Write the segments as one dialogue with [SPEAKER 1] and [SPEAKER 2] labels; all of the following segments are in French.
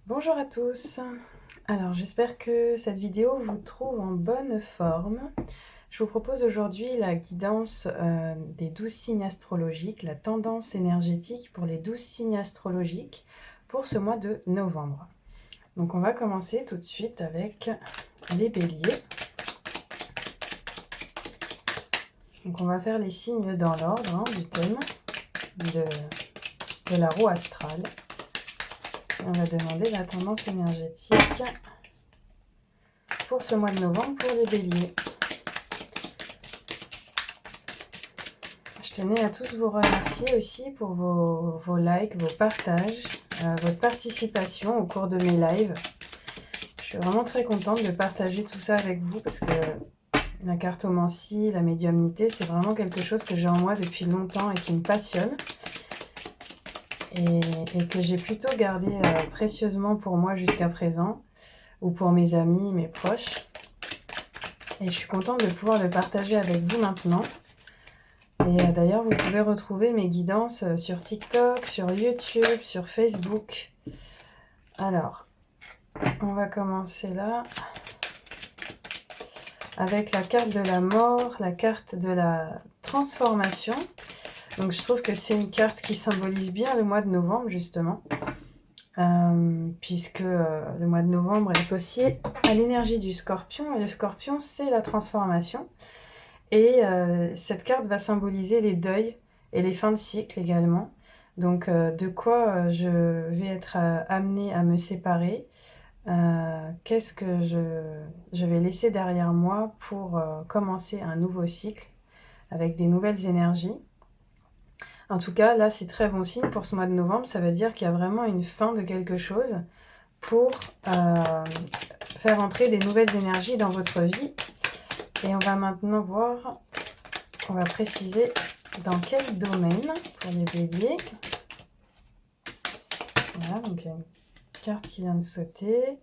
[SPEAKER 1] Bonjour à tous. Alors j'espère que cette vidéo vous trouve en bonne forme. Je vous propose aujourd'hui la guidance des 12 signes astrologiques, la tendance énergétique pour les 12 signes astrologiques pour ce mois de novembre. Donc on va commencer tout de suite avec les béliers. Donc on va faire les signes dans l'ordre du thème de la roue astrale. On va demander la tendance énergétique pour ce mois de novembre pour les béliers. Je tenais à tous vous remercier aussi pour vos likes, vos partages, votre participation au cours de mes lives. Je suis vraiment très contente de partager tout ça avec vous parce que la cartomancie, la médiumnité, c'est vraiment quelque chose que j'ai en moi depuis longtemps et qui me passionne. Et que j'ai plutôt gardé précieusement pour moi jusqu'à présent, ou pour mes amis, mes proches. Et je suis contente de pouvoir le partager avec vous maintenant. Et d'ailleurs, vous pouvez retrouver mes guidances sur TikTok, sur YouTube, sur Facebook. Alors, on va commencer là avec la carte de la mort, la carte de la transformation. Donc je trouve que c'est une carte qui symbolise bien le mois de novembre justement, puisque le mois de novembre est associé à l'énergie du scorpion, et le scorpion c'est la transformation. Et cette carte va symboliser les deuils et les fins de cycle également. Donc de quoi je vais être amenée à me séparer, qu'est-ce que je vais laisser derrière moi pour commencer un nouveau cycle avec des nouvelles énergies. En tout cas, là, c'est très bon signe pour ce mois de novembre. Ça veut dire qu'il y a vraiment une fin de quelque chose pour faire entrer des nouvelles énergies dans votre vie. Et on va maintenant voir, on va préciser dans quel domaine pour les béliers. Voilà, donc il y a une carte qui vient de sauter.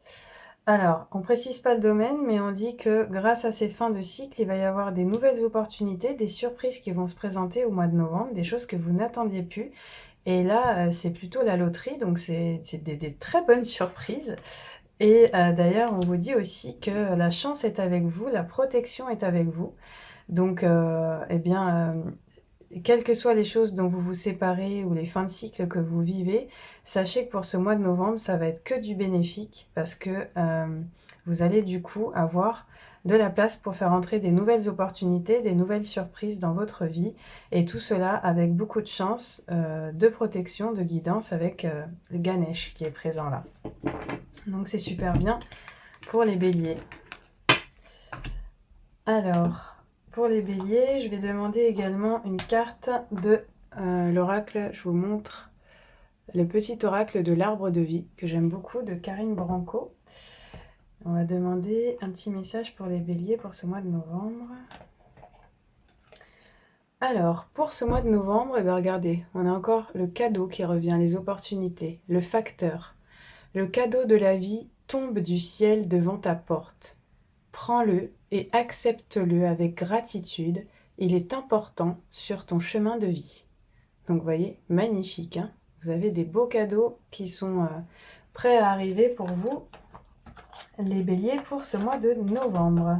[SPEAKER 1] Alors, on ne précise pas le domaine, mais on dit que grâce à ces fins de cycle, il va y avoir des nouvelles opportunités, des surprises qui vont se présenter au mois de novembre, des choses que vous n'attendiez plus. Et là, c'est plutôt la loterie, donc c'est des très bonnes surprises. Et d'ailleurs, on vous dit aussi que la chance est avec vous, la protection est avec vous. Donc, eh bien, quelles que soient les choses dont vous vous séparez ou les fins de cycle que vous vivez, sachez que pour ce mois de novembre, ça va être que du bénéfique parce que vous allez du coup avoir de la place pour faire entrer des nouvelles opportunités, des nouvelles surprises dans votre vie, et tout cela avec beaucoup de chance, de protection, de guidance avec le Ganesh qui est présent là. Donc c'est super bien pour les béliers. Alors, pour les béliers, je vais demander également une carte de l'oracle. Je vous montre le petit oracle de l'arbre de vie que j'aime beaucoup, de Karine Branco. On va demander un petit message pour les béliers pour ce mois de novembre. Alors, pour ce mois de novembre, eh bien, regardez, on a encore le cadeau qui revient, les opportunités, le facteur. Le cadeau de la vie tombe du ciel devant ta porte. Prends-le et accepte-le avec gratitude. Il est important sur ton chemin de vie. Donc, vous voyez, magnifique, hein. Vous avez des beaux cadeaux qui sont prêts à arriver pour vous, les béliers, pour ce mois de novembre.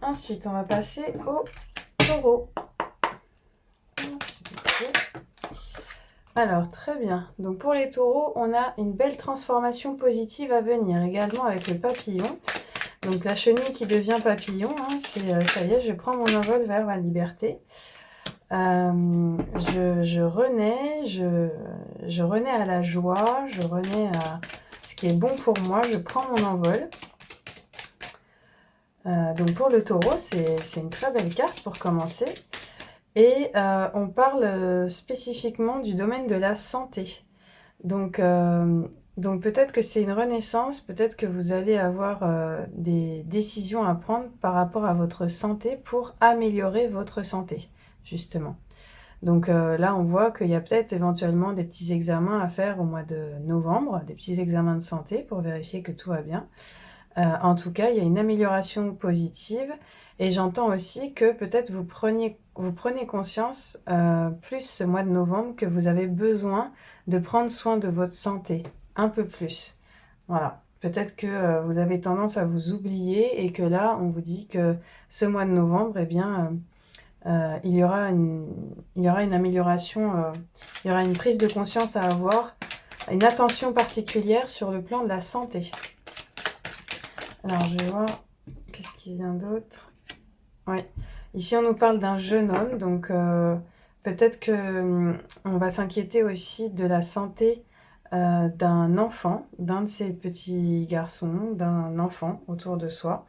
[SPEAKER 1] Ensuite, on va passer au taureau. Alors, très bien. Donc, pour les taureaux, on a une belle transformation positive à venir, également avec le papillon. Donc, la chenille qui devient papillon, hein, c'est ça y est, je prends mon envol vers ma liberté. Je renais, je renais à la joie, je renais à ce qui est bon pour moi, je prends mon envol. Donc pour le taureau, c'est une très belle carte pour commencer. Et on parle spécifiquement du domaine de la santé. Donc peut-être que c'est une renaissance, peut-être que vous allez avoir des décisions à prendre par rapport à votre santé pour améliorer votre santé, justement. Donc là, on voit qu'il y a peut-être éventuellement des petits examens à faire au mois de novembre, des petits examens de santé pour vérifier que tout va bien. En tout cas, il y a une amélioration positive, et j'entends aussi que peut-être vous prenez conscience plus ce mois de novembre que vous avez besoin de prendre soin de votre santé. un peu plus. Voilà. Peut-être que vous avez tendance à vous oublier et que là, on vous dit que ce mois de novembre, eh bien, il y aura une amélioration, il y aura une prise de conscience à avoir, une attention particulière sur le plan de la santé. Alors, je vais voir, qu'est-ce qui vient d'autre? Oui, ici on nous parle d'un jeune homme, donc peut-être que on va s'inquiéter aussi de la santé d'un enfant, d'un de ces petits garçons, d'un enfant autour de soi.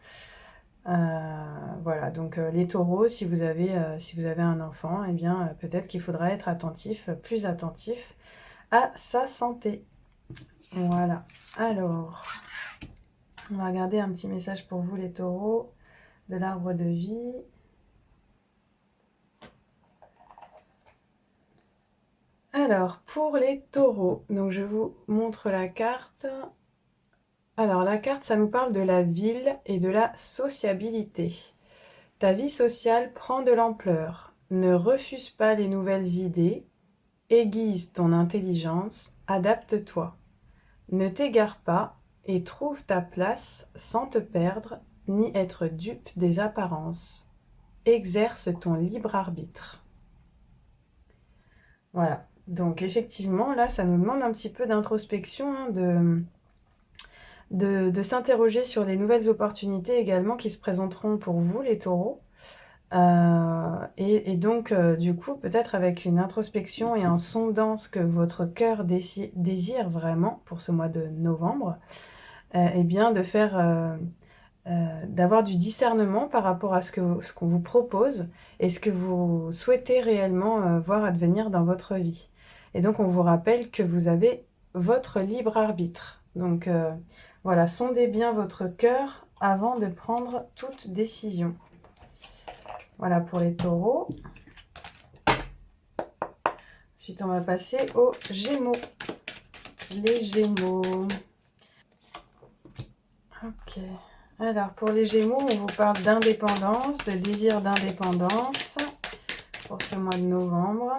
[SPEAKER 1] Voilà, donc les taureaux, si vous avez un enfant, eh bien peut-être qu'il faudra être attentif, plus attentif à sa santé. Voilà. Alors, on va regarder un petit message pour vous les taureaux de l'arbre de vie. Alors, pour les taureaux, donc je vous montre la carte. Alors, la carte, ça nous parle de la ville et de la sociabilité. Ta vie sociale prend de l'ampleur. Ne refuse pas les nouvelles idées. Aiguise ton intelligence. Adapte-toi. Ne t'égare pas et trouve ta place sans te perdre ni être dupe des apparences. Exerce ton libre arbitre. Voilà. Donc effectivement, là, ça nous demande un petit peu d'introspection, hein, de s'interroger sur les nouvelles opportunités également qui se présenteront pour vous, les taureaux. Et donc, du coup, peut-être avec une introspection et en sondant ce que votre cœur désire vraiment pour ce mois de novembre, eh bien, d'avoir du discernement par rapport à ce qu'on vous propose et ce que vous souhaitez réellement voir advenir dans votre vie. Et donc, on vous rappelle que vous avez votre libre arbitre. Donc, voilà, sondez bien votre cœur avant de prendre toute décision. Voilà pour les taureaux. Ensuite, on va passer aux Gémeaux. Les Gémeaux. Ok. Alors, pour les Gémeaux, on vous parle d'indépendance, de désir d'indépendance pour ce mois de novembre.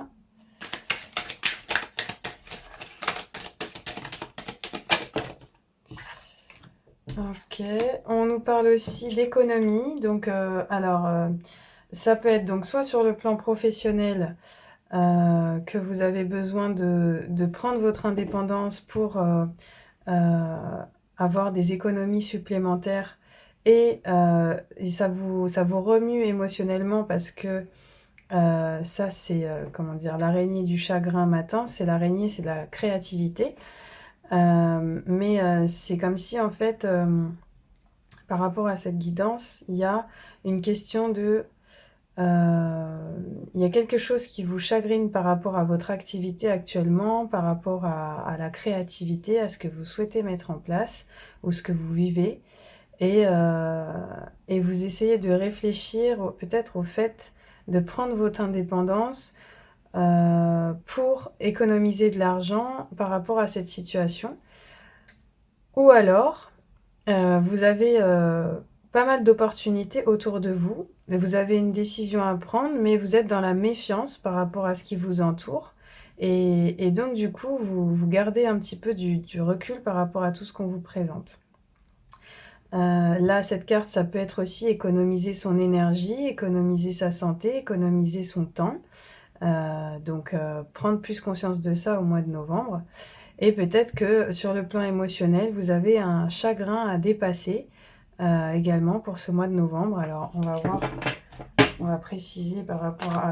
[SPEAKER 1] Ok. On nous parle aussi d'économie. Donc, ça peut être donc soit sur le plan professionnel, que vous avez besoin de prendre votre indépendance pour avoir des économies supplémentaires et ça vous remue émotionnellement parce que ça c'est comment dire, l'araignée du chagrin matin, c'est l'araignée, c'est de la créativité. Mais c'est comme si en fait par rapport à cette guidance, il y a une question de il y a quelque chose qui vous chagrine par rapport à votre activité actuellement, par rapport à la créativité, à ce que vous souhaitez mettre en place ou ce que vous vivez. Et vous essayez de réfléchir peut-être au fait de prendre votre indépendance pour économiser de l'argent par rapport à cette situation. Ou alors, vous avez pas mal d'opportunités autour de vous. Vous avez une décision à prendre, mais vous êtes dans la méfiance par rapport à ce qui vous entoure. Et donc, du coup, vous gardez un petit peu du recul par rapport à tout ce qu'on vous présente. Là, cette carte, ça peut être aussi économiser son énergie, économiser sa santé, économiser son temps. Donc, prendre plus conscience de ça au mois de novembre. Et peut-être que sur le plan émotionnel, vous avez un chagrin à dépasser également pour ce mois de novembre. Alors, on va voir, on va préciser par rapport à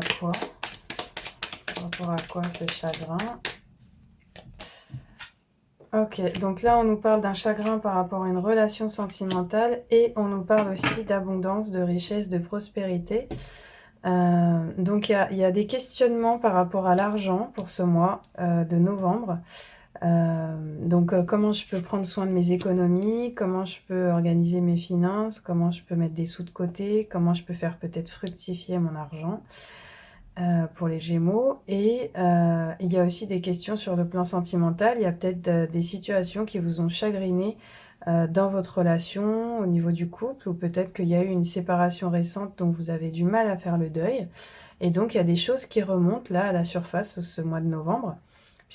[SPEAKER 1] quoi ce chagrin. Ok, donc là, on nous parle d'un chagrin par rapport à une relation sentimentale et on nous parle aussi d'abondance, de richesse, de prospérité. Donc, il y a des questionnements par rapport à l'argent pour ce mois de novembre. Donc, comment je peux prendre soin de mes économies, comment je peux organiser mes finances, comment je peux mettre des sous de côté, comment je peux faire peut-être fructifier mon argent pour les Gémeaux. Et il y a aussi des questions sur le plan sentimental. Il y a peut-être des situations qui vous ont chagriné dans votre relation, au niveau du couple, ou peut-être qu'il y a eu une séparation récente dont vous avez du mal à faire le deuil. Et donc, il y a des choses qui remontent là à la surface ce mois de novembre,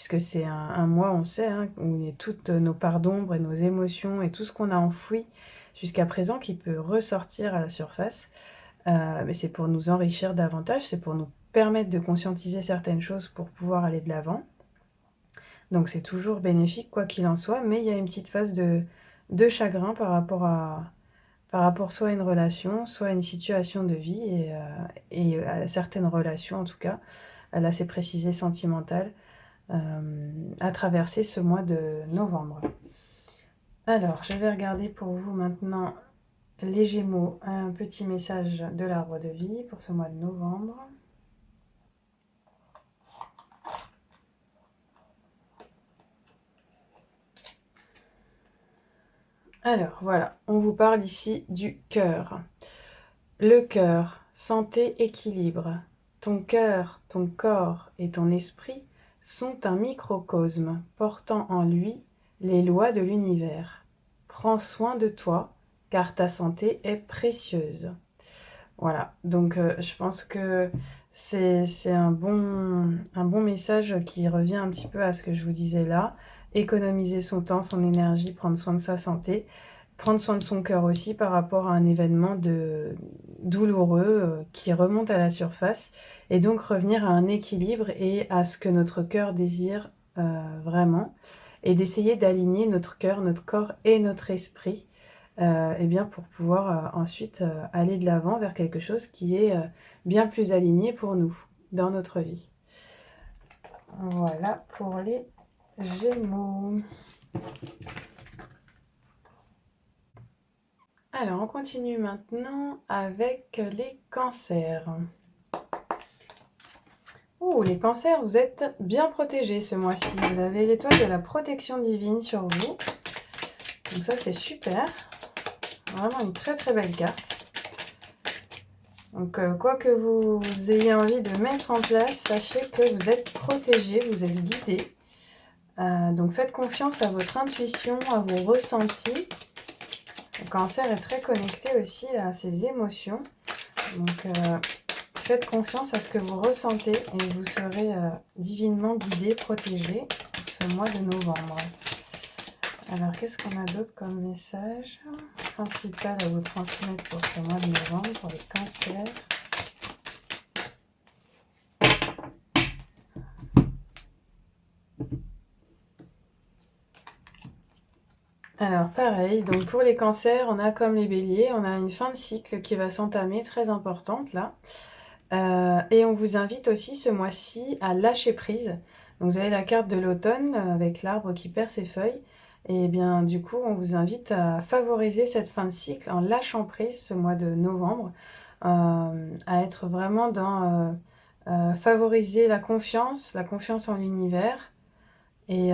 [SPEAKER 1] puisque c'est un mois, on sait, hein, où il y a toutes nos parts d'ombre et nos émotions et tout ce qu'on a enfoui jusqu'à présent qui peut ressortir à la surface. Mais c'est pour nous enrichir davantage, c'est pour nous permettre de conscientiser certaines choses pour pouvoir aller de l'avant. Donc c'est toujours bénéfique quoi qu'il en soit, mais il y a une petite phase de chagrin par rapport soit à une relation, soit à une situation de vie et à certaines relations en tout cas. Là c'est précisé sentimentale, à traverser ce mois de novembre. Alors je vais regarder pour vous maintenant les Gémeaux, un petit message de l'arbre de vie pour ce mois de novembre. Alors voilà, on vous parle ici du cœur. Le cœur, santé, équilibre. Ton cœur, ton corps et ton esprit sont un microcosme portant en lui les lois de l'univers. Prends soin de toi, car ta santé est précieuse. Voilà, donc je pense que c'est un bon message qui revient un petit peu à ce que je vous disais là. Économiser son temps, son énergie, prendre soin de sa santé, prendre soin de son cœur aussi par rapport à un événement douloureux qui remonte à la surface et donc revenir à un équilibre et à ce que notre cœur désire vraiment et d'essayer d'aligner notre cœur, notre corps et notre esprit et bien pour pouvoir ensuite aller de l'avant vers quelque chose qui est bien plus aligné pour nous dans notre vie. Voilà pour les Gémeaux. Alors on continue maintenant avec les cancers. Oh, les cancers, vous êtes bien protégés ce mois-ci. Vous avez l'étoile de la protection divine sur vous. Donc ça c'est super. Vraiment une très très belle carte. Donc, quoi que vous ayez envie de mettre en place, sachez que vous êtes protégé, vous êtes guidé. Donc, faites confiance à votre intuition, à vos ressentis. Le cancer est très connecté aussi à ses émotions. Donc, faites confiance à ce que vous ressentez et vous serez divinement guidé, protégé pour ce mois de novembre. Alors, qu'est-ce qu'on a d'autre comme message principal à vous transmettre pour ce mois de novembre pour les cancers? Alors pareil, donc pour les cancers, on a comme les béliers, on a une fin de cycle qui va s'entamer, très importante là. Et on vous invite aussi ce mois-ci à lâcher prise. Donc vous avez la carte de l'automne avec l'arbre qui perd ses feuilles. Et bien du coup, on vous invite à favoriser cette fin de cycle en lâchant prise ce mois de novembre, à être vraiment dans favoriser la confiance en l'univers et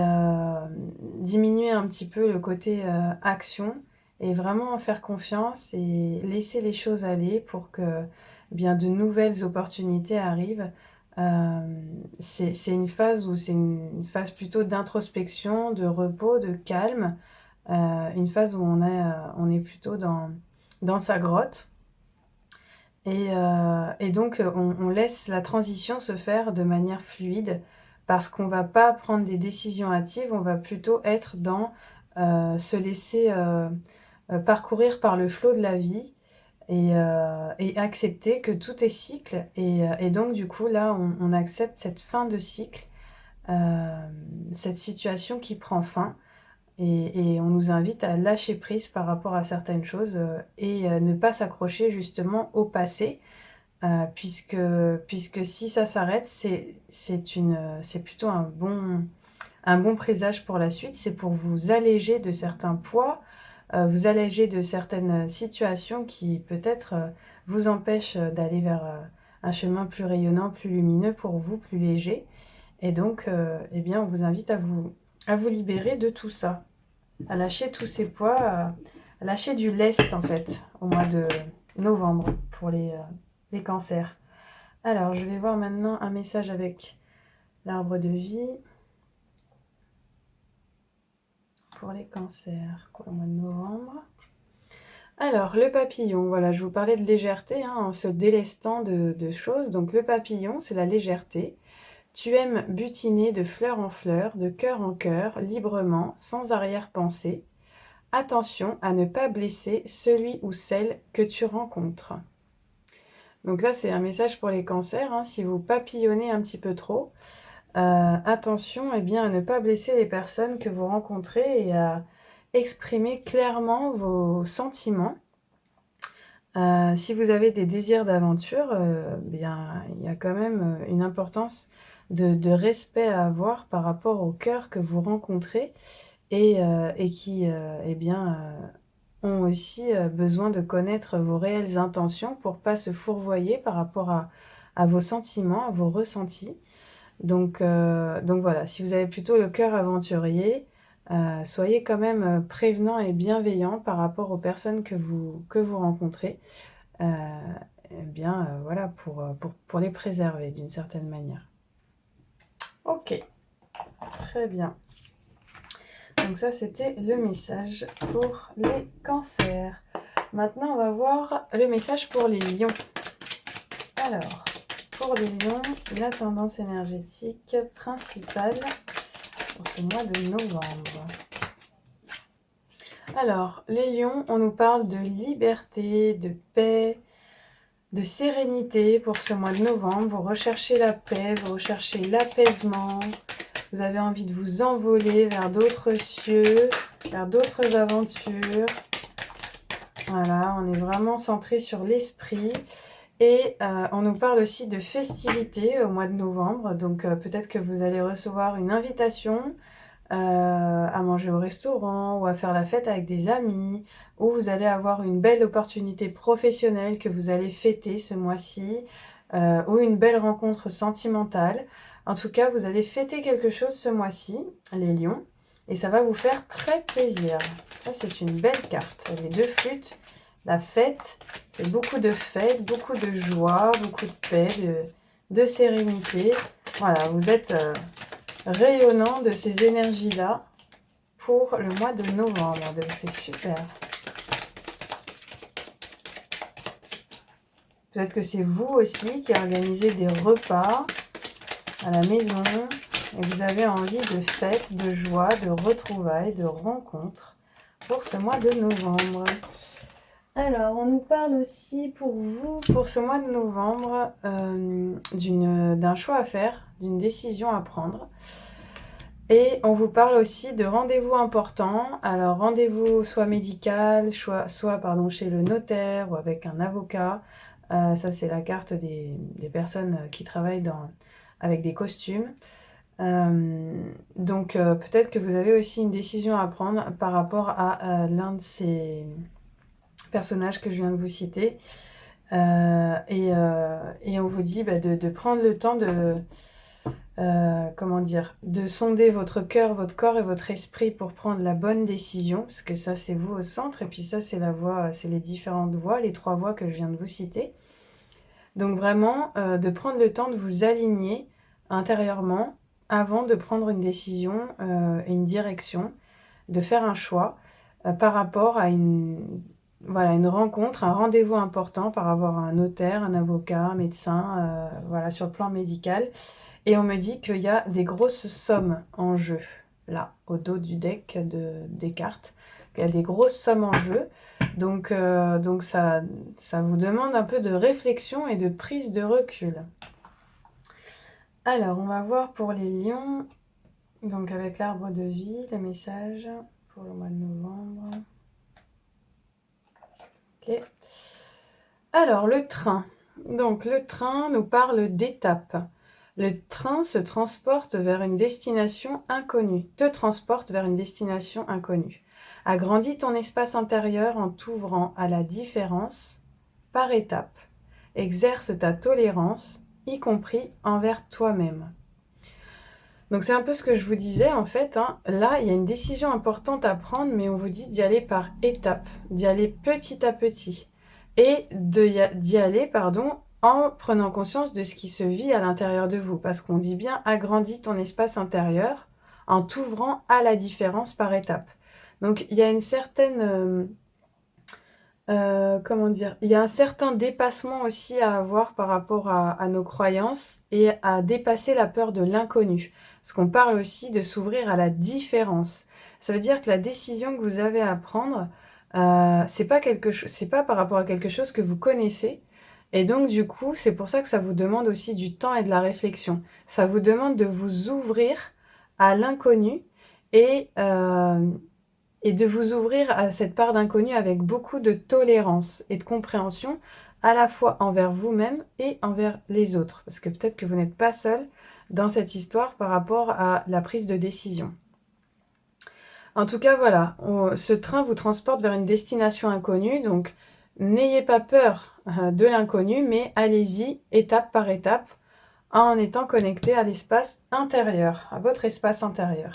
[SPEAKER 1] diminuer un petit peu le côté action et vraiment faire confiance et laisser les choses aller pour que bien de nouvelles opportunités arrivent. C'est une phase où c'est une phase plutôt d'introspection, de repos, de calme, une phase où on est plutôt dans sa grotte. Et donc, on laisse la transition se faire de manière fluide parce qu'on va pas prendre des décisions hâtives, on va plutôt être dans se laisser parcourir par le flot de la vie et accepter que tout est cycle. Et donc, du coup, là, on accepte cette fin de cycle, cette situation qui prend fin. Et on nous invite à lâcher prise par rapport à certaines choses et ne pas s'accrocher justement au passé, puisque si ça s'arrête, c'est plutôt un bon présage pour la suite. C'est pour vous alléger de certains poids, vous alléger de certaines situations qui peut-être vous empêchent d'aller vers un chemin plus rayonnant, plus lumineux pour vous, plus léger. Et donc, eh bien, on vous invite à vous libérer de tout ça, à lâcher tous ces poids, à lâcher du lest en fait au mois de novembre pour les cancers. Alors, je vais voir maintenant un message avec l'arbre de vie pour les cancers pour le mois de novembre. Alors, le papillon, voilà, je vous parlais de légèreté, hein, en se délestant de choses. Donc, le papillon, c'est la légèreté. Tu aimes butiner de fleur en fleur, de cœur en cœur, librement, sans arrière-pensée. Attention à ne pas blesser celui ou celle que tu rencontres. Donc là, c'est un message pour les cancers, hein, si vous papillonnez un petit peu trop. Attention à ne pas blesser les personnes que vous rencontrez et à exprimer clairement vos sentiments. Si vous avez des désirs d'aventure, il y a quand même une importance de respect à avoir par rapport au cœur que vous rencontrez et qui ont aussi besoin de connaître vos réelles intentions pour ne pas se fourvoyer par rapport à vos sentiments, à vos ressentis. Donc voilà, si vous avez plutôt le cœur aventurier, soyez quand même prévenant et bienveillant par rapport aux personnes que vous rencontrez. Voilà, pour les préserver d'une certaine manière. Ok, très bien. Donc ça, c'était le message pour les cancers. Maintenant, on va voir le message pour les lions. Alors, pour les lions, la tendance énergétique principale pour ce mois de novembre. Alors, les lions, on nous parle de liberté, de paix, de sérénité pour ce mois de novembre. Vous recherchez la paix, vous recherchez l'apaisement. Vous avez envie de vous envoler vers d'autres cieux, vers d'autres aventures. Voilà, on est vraiment centré sur l'esprit. Et on nous parle aussi de festivités au mois de novembre. Donc peut-être que vous allez recevoir une invitation à manger au restaurant ou à faire la fête avec des amis. Ou vous allez avoir une belle opportunité professionnelle que vous allez fêter ce mois-ci. Ou une belle rencontre sentimentale. En tout cas, vous allez fêter quelque chose ce mois-ci, les lions. Et ça va vous faire très plaisir. Ça, c'est une belle carte. Les deux flûtes. La fête, c'est beaucoup de fête, beaucoup de joie, beaucoup de paix, de sérénité. Voilà, vous êtes rayonnant de ces énergies-là pour le mois de novembre. Donc c'est super. Peut-être que c'est vous aussi qui organisez des repas à la maison et vous avez envie de fêtes, de joie, de retrouvailles, de rencontres pour ce mois de novembre. Alors, on nous parle aussi pour vous, pour ce mois de novembre, d'un choix à faire, d'une décision à prendre. Et on vous parle aussi de rendez-vous importants. Alors, rendez-vous soit médical, soit chez le notaire ou avec un avocat. Ça, c'est la carte des personnes qui travaillent avec des costumes. Donc, peut-être que vous avez aussi une décision à prendre par rapport à l'un de ces personnages que je viens de vous citer. Et on vous dit de prendre le temps de sonder votre cœur, votre corps et votre esprit pour prendre la bonne décision, parce que ça c'est vous au centre, et puis ça c'est la voie, c'est les différentes voies, les 3 voies que je viens de vous citer. Donc vraiment, de prendre le temps de vous aligner intérieurement avant de prendre une décision et une direction, de faire un choix par rapport à une rencontre, un rendez-vous important par rapport à un notaire, un avocat, un médecin, sur le plan médical. Et on me dit qu'il y a des grosses sommes en jeu, là, au dos du deck des cartes. Il y a des grosses sommes en jeu. Donc ça vous demande un peu de réflexion et de prise de recul. Alors, on va voir pour les lions, donc avec l'arbre de vie, le message pour le mois de novembre. Ok. Alors, le train. Donc, le train nous parle d'étapes. Le train se transporte vers une destination inconnue, te transporte vers une destination inconnue. Agrandis ton espace intérieur en t'ouvrant à la différence par étapes. Exerce ta tolérance, y compris envers toi-même. Donc c'est un peu ce que je vous disais en fait. Là, il y a une décision importante à prendre, mais on vous dit d'y aller par étapes, d'y aller petit à petit. Et d'y aller, en prenant conscience de ce qui se vit à l'intérieur de vous. Parce qu'on dit bien, agrandis ton espace intérieur en t'ouvrant à la différence par étapes. Donc, il y a une certaine comment dire? Il y a un certain dépassement aussi à avoir par rapport à nos croyances et à dépasser la peur de l'inconnu. Parce qu'on parle aussi de s'ouvrir à la différence. Ça veut dire que la décision que vous avez à prendre, c'est pas par rapport à quelque chose que vous connaissez et donc du coup, c'est pour ça que ça vous demande aussi du temps et de la réflexion. Ça vous demande de vous ouvrir à l'inconnu et et de vous ouvrir à cette part d'inconnu avec beaucoup de tolérance et de compréhension, à la fois envers vous-même et envers les autres. Parce que peut-être que vous n'êtes pas seul dans cette histoire par rapport à la prise de décision. En tout cas, voilà, ce train vous transporte vers une destination inconnue, donc n'ayez pas peur de l'inconnu, mais allez-y étape par étape en étant connecté à l'espace intérieur, à votre espace intérieur.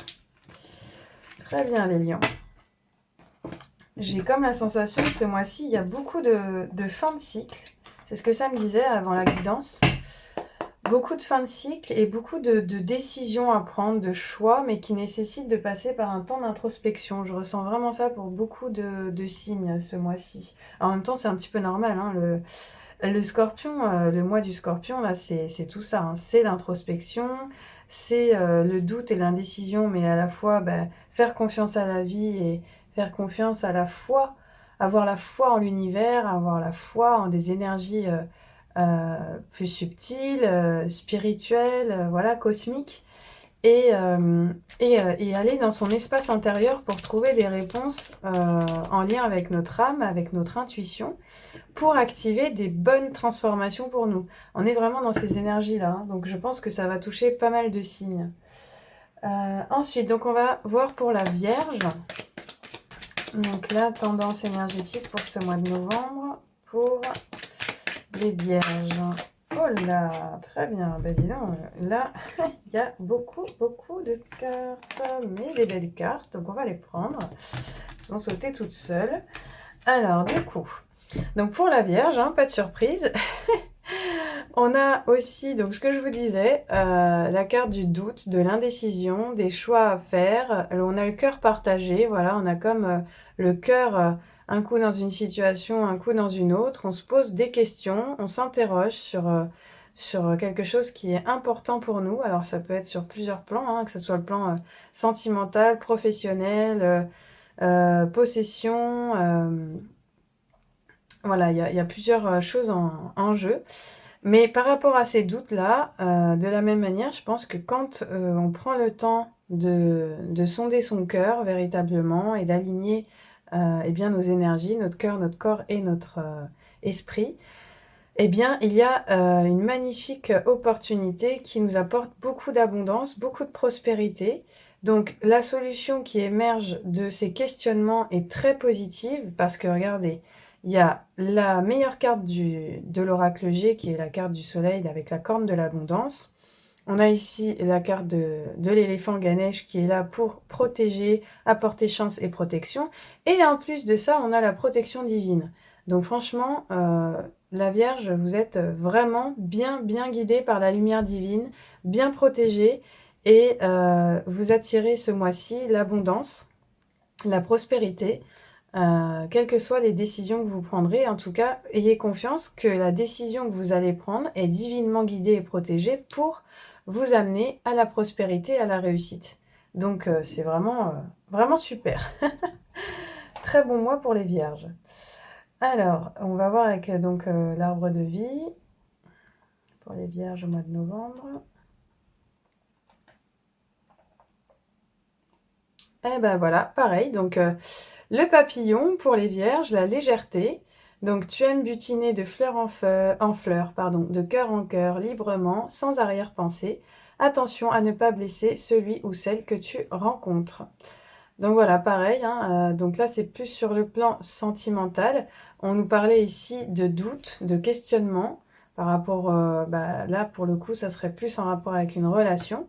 [SPEAKER 1] Très bien les lions. J'ai comme la sensation que ce mois-ci, il y a beaucoup de fin de cycle. C'est ce que ça me disait avant la guidance. Beaucoup de fin de cycle et beaucoup de décisions à prendre, de choix, mais qui nécessitent de passer par un temps d'introspection. Je ressens vraiment ça pour beaucoup de signes ce mois-ci. En même temps, c'est un petit peu normal. Hein, le scorpion, le mois du scorpion, là, c'est tout ça. Hein. C'est l'introspection, c'est le doute et l'indécision, mais à la fois faire confiance à la vie et faire confiance à la foi, avoir la foi en l'univers, avoir la foi en des énergies plus subtiles, spirituelles, voilà, cosmiques et aller dans son espace intérieur pour trouver des réponses en lien avec notre âme, avec notre intuition, pour activer des bonnes transformations pour nous. On est vraiment dans ces énergies-là, hein, donc je pense que ça va toucher pas mal de signes. Ensuite, donc on va voir pour la Vierge. Donc la tendance énergétique pour ce mois de novembre, pour les Vierges. Oh là, très bien. Ben dis donc, là, il y a beaucoup de cartes, mais des belles cartes, donc on va les prendre. Elles sont sautées toutes seules. Alors, du coup, donc pour la Vierge, hein, pas de surprise. On a aussi, donc ce que je vous disais, la carte du doute, de l'indécision, des choix à faire. On a le cœur partagé, voilà, on a comme le cœur un coup dans une situation, un coup dans une autre. On se pose des questions, on s'interroge sur quelque chose qui est important pour nous. Alors ça peut être sur plusieurs plans, hein, que ce soit le plan sentimental, professionnel, possession. Voilà, il y a plusieurs choses en jeu. Mais par rapport à ces doutes-là, de la même manière, je pense que quand on prend le temps de sonder son cœur véritablement et d'aligner eh bien, nos énergies, notre cœur, notre corps et notre esprit, eh bien, il y a une magnifique opportunité qui nous apporte beaucoup d'abondance, beaucoup de prospérité. Donc, la solution qui émerge de ces questionnements est très positive parce que, regardez, il y a la meilleure carte de l'oracle G qui est la carte du soleil avec la corne de l'abondance. On a ici la carte de l'éléphant Ganesh qui est là pour protéger, apporter chance et protection. Et en plus de ça, on a la protection divine. Donc franchement, la Vierge, vous êtes vraiment bien guidée par la lumière divine, bien protégée et vous attirez ce mois-ci l'abondance, la prospérité, quelles que soient les décisions que vous prendrez. En tout cas, ayez confiance que la décision que vous allez prendre est divinement guidée et protégée pour vous amener à la prospérité, à la réussite. Donc c'est vraiment super. Très bon mois pour les Vierges. Alors, on va voir avec donc l'arbre de vie pour les Vierges au mois de novembre. Et ben voilà, pareil. Donc le papillon pour les Vierges, la légèreté. Donc tu aimes butiner de fleur en fleur, pardon, de cœur en cœur, librement, sans arrière-pensée. Attention à ne pas blesser celui ou celle que tu rencontres. Donc voilà, pareil, hein, donc là c'est plus sur le plan sentimental. On nous parlait ici de doute, de questionnement par rapport, là pour le coup ça serait plus en rapport avec une relation.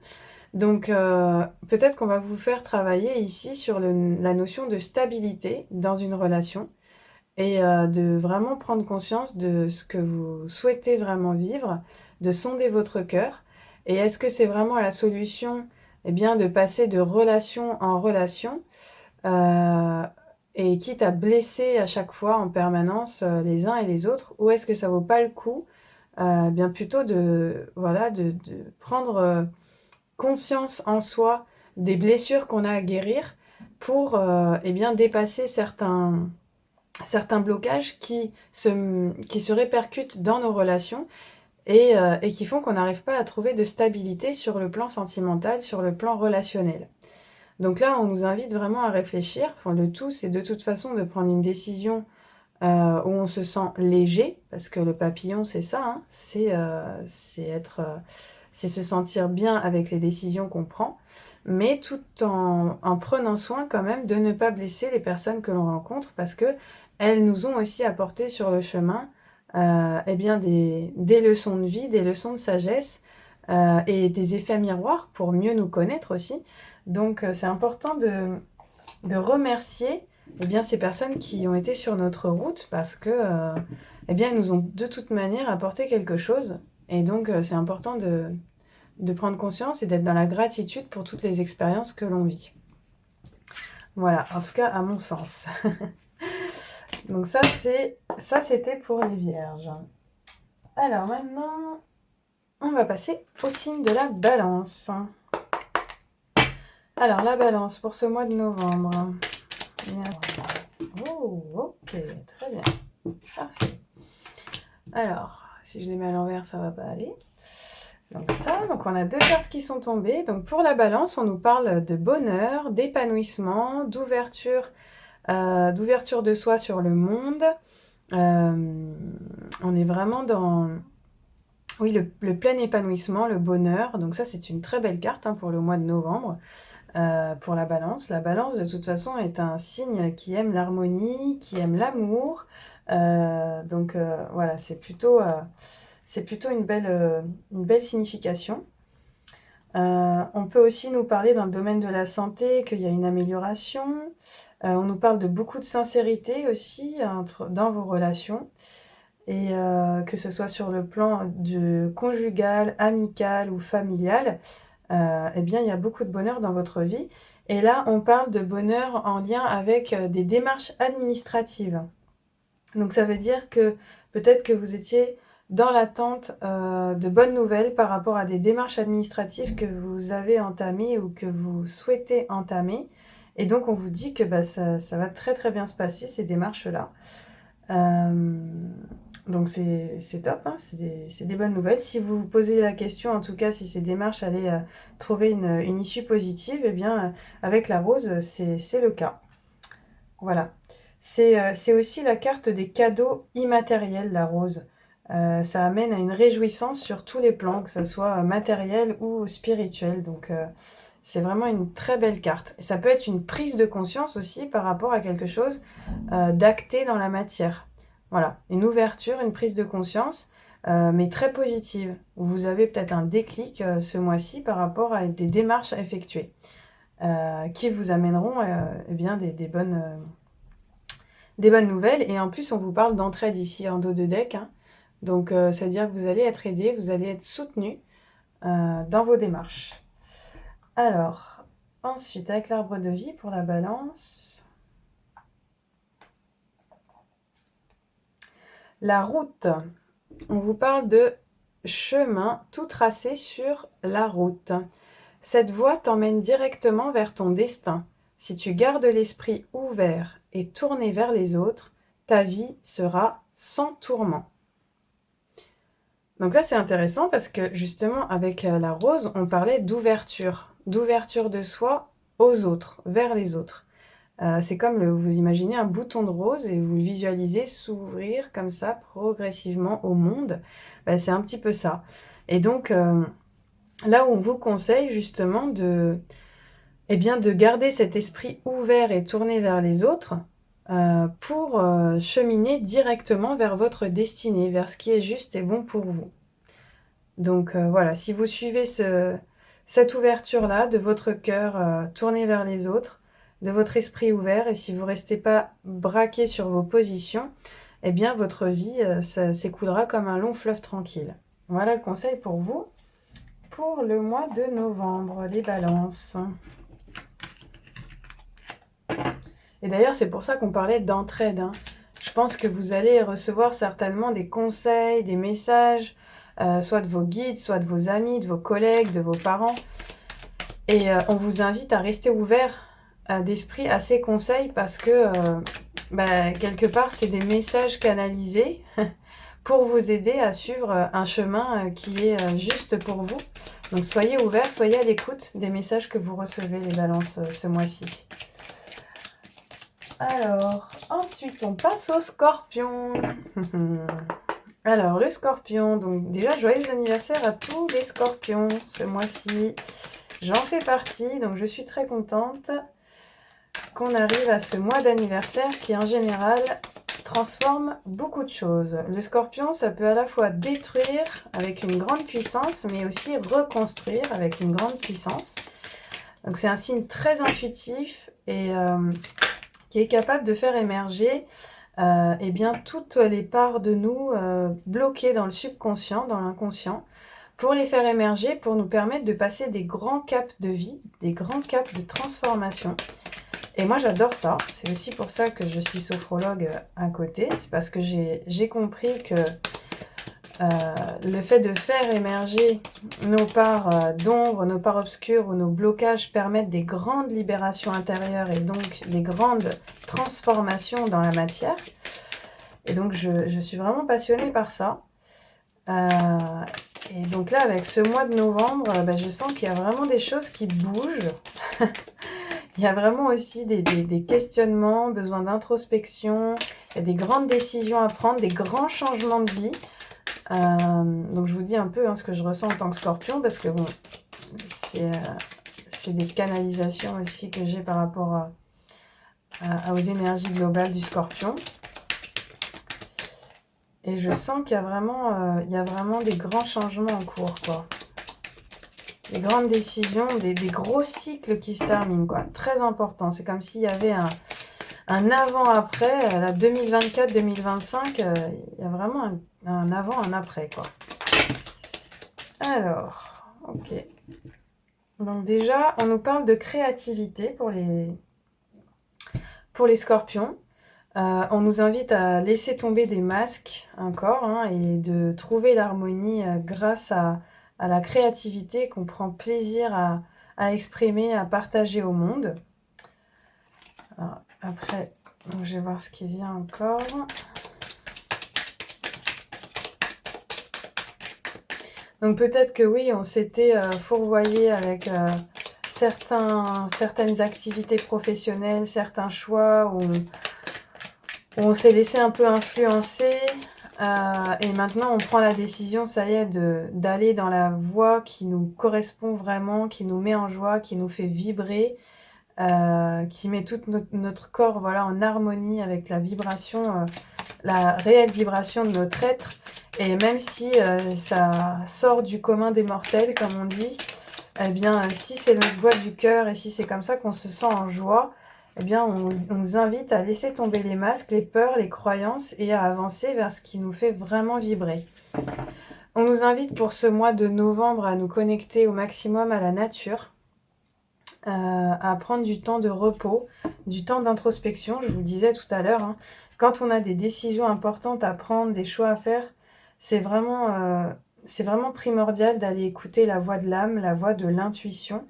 [SPEAKER 1] Donc peut-être qu'on va vous faire travailler ici sur la notion de stabilité dans une relation et de vraiment prendre conscience de ce que vous souhaitez vraiment vivre, de sonder votre cœur. Et est-ce que c'est vraiment la solution, eh bien, de passer de relation en relation et quitte à blesser à chaque fois en permanence les uns et les autres, ou est-ce que ça vaut pas le coup bien plutôt voilà, de prendre conscience en soi des blessures qu'on a à guérir pour eh bien, dépasser certains blocages qui se répercutent dans nos relations et qui font qu'on n'arrive pas à trouver de stabilité sur le plan sentimental, sur le plan relationnel. Donc là, on nous invite vraiment à réfléchir. Enfin, le tout, c'est de toute façon de prendre une décision où on se sent léger, parce que le papillon, c'est ça, hein, c'est se sentir bien avec les décisions qu'on prend, mais tout en prenant soin quand même de ne pas blesser les personnes que l'on rencontre, parce que elles nous ont aussi apporté sur le chemin eh bien des leçons de vie, des leçons de sagesse et des effets miroirs pour mieux nous connaître aussi. Donc c'est important de remercier eh bien, ces personnes qui ont été sur notre route parce que eh bien, elles nous ont de toute manière apporté quelque chose. Et donc, c'est important de prendre conscience et d'être dans la gratitude pour toutes les expériences que l'on vit. Voilà, en tout cas, à mon sens. Donc ça, c'était pour les vierges. Alors maintenant, on va passer au signe de la balance. Alors, la balance pour ce mois de novembre. Oh, ok, très bien. Parfait. Alors, si je les mets à l'envers, ça va pas aller. Donc ça, donc on a 2 cartes qui sont tombées. Donc pour la balance, on nous parle de bonheur, d'épanouissement, d'ouverture de soi sur le monde. On est vraiment dans oui, le plein épanouissement, le bonheur. Donc ça, c'est une très belle carte hein, pour le mois de novembre. Pour la balance. La balance, de toute façon, est un signe qui aime l'harmonie, qui aime l'amour. Donc voilà, c'est plutôt une belle signification. On peut aussi nous parler dans le domaine de la santé qu'il y a une amélioration. On nous parle de beaucoup de sincérité aussi dans vos relations. Et que ce soit sur le plan conjugal, amical ou familial, eh bien, il y a beaucoup de bonheur dans votre vie. Et là, on parle de bonheur en lien avec des démarches administratives. Donc, ça veut dire que peut-être que vous étiez dans l'attente de bonnes nouvelles par rapport à des démarches administratives que vous avez entamées ou que vous souhaitez entamer. Et donc, on vous dit que bah, ça va très très bien se passer, ces démarches-là. Donc c'est top, hein, c'est des bonnes nouvelles. Si vous vous posez la question, en tout cas, si ces démarches allaient trouver une issue positive, eh bien, avec la rose, c'est le cas. Voilà. C'est aussi la carte des cadeaux immatériels, la rose. Ça amène à une réjouissance sur tous les plans, que ce soit matériel ou spirituel. Donc, c'est vraiment une très belle carte. Et ça peut être une prise de conscience aussi par rapport à quelque chose d'acté dans la matière. Voilà, une ouverture, une prise de conscience, mais très positive. Où vous avez peut-être un déclic ce mois-ci par rapport à des démarches à effectuer qui vous amèneront eh bien des bonnes nouvelles. Et en plus, on vous parle d'entraide ici en dos de deck. Hein. Donc, ça veut dire que vous allez être aidé, vous allez être soutenu dans vos démarches. Alors, ensuite, avec l'arbre de vie pour la balance. La route. On vous parle de chemin tout tracé sur la route. Cette voie t'emmène directement vers ton destin. Si tu gardes l'esprit ouvert et tourné vers les autres, ta vie sera sans tourment. Donc là, c'est intéressant parce que justement, avec la rose, on parlait d'ouverture de soi aux autres, vers les autres. C'est comme vous imaginez un bouton de rose et vous le visualisez s'ouvrir comme ça progressivement au monde. Ben, c'est un petit peu ça. Et donc, là où on vous conseille justement eh bien, de garder cet esprit ouvert et tourné vers les autres pour cheminer directement vers votre destinée, vers ce qui est juste et bon pour vous. Donc voilà, si vous suivez cette ouverture-là de votre cœur tourné vers les autres, de votre esprit ouvert, et si vous ne restez pas braqué sur vos positions, eh bien votre vie s'écoulera comme un long fleuve tranquille. Voilà le conseil pour vous pour le mois de novembre, les balances. Et d'ailleurs, c'est pour ça qu'on parlait d'entraide, hein. Je pense que vous allez recevoir certainement des conseils, des messages, soit de vos guides, soit de vos amis, de vos collègues, de vos parents. Et on vous invite à rester ouvert d'esprit à ces conseils parce que, quelque part, c'est des messages canalisés pour vous aider à suivre un chemin qui est juste pour vous. Donc soyez ouverts, soyez à l'écoute des messages que vous recevez, les balances, ce mois-ci. Alors, ensuite, on passe au scorpion. Alors, le scorpion, donc déjà, joyeux anniversaire à tous les scorpions ce mois-ci. J'en fais partie, donc je suis très contente qu'on arrive à ce mois d'anniversaire qui, en général, transforme beaucoup de choses. Le scorpion, ça peut à la fois détruire avec une grande puissance, mais aussi reconstruire avec une grande puissance. Donc, c'est un signe très intuitif et qui est capable de faire émerger toutes les parts de nous bloquées dans le subconscient, dans l'inconscient, pour les faire émerger, pour nous permettre de passer des grands caps de vie, des grands caps de transformation. Et moi, j'adore ça. C'est aussi pour ça que je suis sophrologue à côté. C'est parce que j'ai compris que le fait de faire émerger nos parts d'ombre, nos parts obscures ou nos blocages permettent des grandes libérations intérieures et donc des grandes transformations dans la matière. Et donc, je suis vraiment passionnée par ça. Et donc là, avec ce mois de novembre, je sens qu'il y a vraiment des choses qui bougent. Il y a vraiment aussi des questionnements, besoin d'introspection. Il y a des grandes décisions à prendre, des grands changements de vie. Donc je vous dis un peu ce que je ressens en tant que scorpion, parce que bon, c'est des canalisations aussi que j'ai par rapport aux énergies globales du scorpion. Et je sens qu'il y a vraiment des grands changements en cours, quoi. Des grandes décisions, des gros cycles qui se terminent, quoi. Très important. C'est comme s'il y avait un avant-après, la 2024-2025, il y a vraiment un avant, un après, quoi. Alors, ok. Donc déjà, on nous parle de créativité pour les scorpions. On nous invite à laisser tomber des masques encore et de trouver l'harmonie grâce à la créativité qu'on prend plaisir à exprimer, à partager au monde. Alors, après, donc je vais voir ce qui vient encore. Donc peut-être que oui, on s'était fourvoyé avec certaines activités professionnelles, certains choix où on s'est laissé un peu influencer. Et maintenant, on prend la décision, ça y est, d'aller dans la voie qui nous correspond vraiment, qui nous met en joie, qui nous fait vibrer, qui met tout notre corps en harmonie avec la vibration, la réelle vibration de notre être. Et même si ça sort du commun des mortels, comme on dit, eh bien, si c'est notre voix du cœur et si c'est comme ça qu'on se sent en joie, eh bien, on nous invite à laisser tomber les masques, les peurs, les croyances et à avancer vers ce qui nous fait vraiment vibrer. On nous invite pour ce mois de novembre à nous connecter au maximum à la nature, à prendre du temps de repos, du temps d'introspection. Je vous le disais tout à l'heure, quand on a des décisions importantes à prendre, des choix à faire, c'est vraiment primordial d'aller écouter la voix de l'âme, la voix de l'intuition.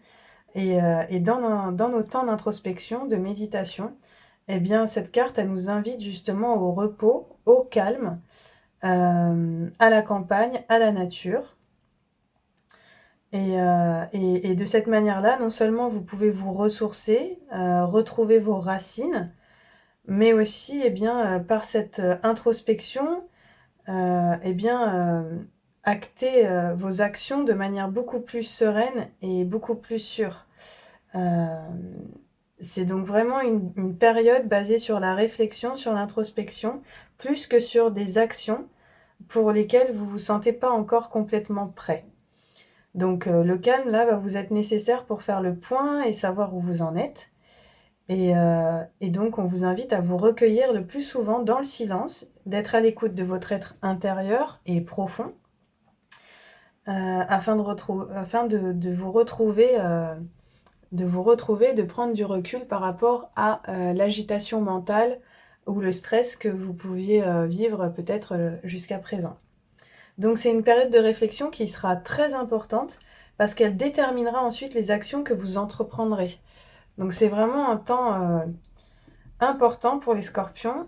[SPEAKER 1] Et dans nos temps d'introspection, de méditation, eh bien, cette carte, elle nous invite justement au repos, au calme, à la campagne, à la nature. Et de cette manière-là, non seulement vous pouvez vous ressourcer, retrouver vos racines, mais aussi, par cette introspection, acter vos actions de manière beaucoup plus sereine et beaucoup plus sûre. C'est donc vraiment une période basée sur la réflexion, sur l'introspection, plus que sur des actions pour lesquelles vous ne vous sentez pas encore complètement prêt. Donc le calme, là, va vous être nécessaire pour faire le point et savoir où vous en êtes. Et donc, on vous invite à vous recueillir le plus souvent dans le silence, d'être à l'écoute de votre être intérieur et profond, afin de vous retrouver de vous retrouver, de prendre du recul par rapport à l'agitation mentale ou le stress que vous pouviez vivre peut-être jusqu'à présent. Donc c'est une période de réflexion qui sera très importante parce qu'elle déterminera ensuite les actions que vous entreprendrez. Donc c'est vraiment un temps important pour les scorpions.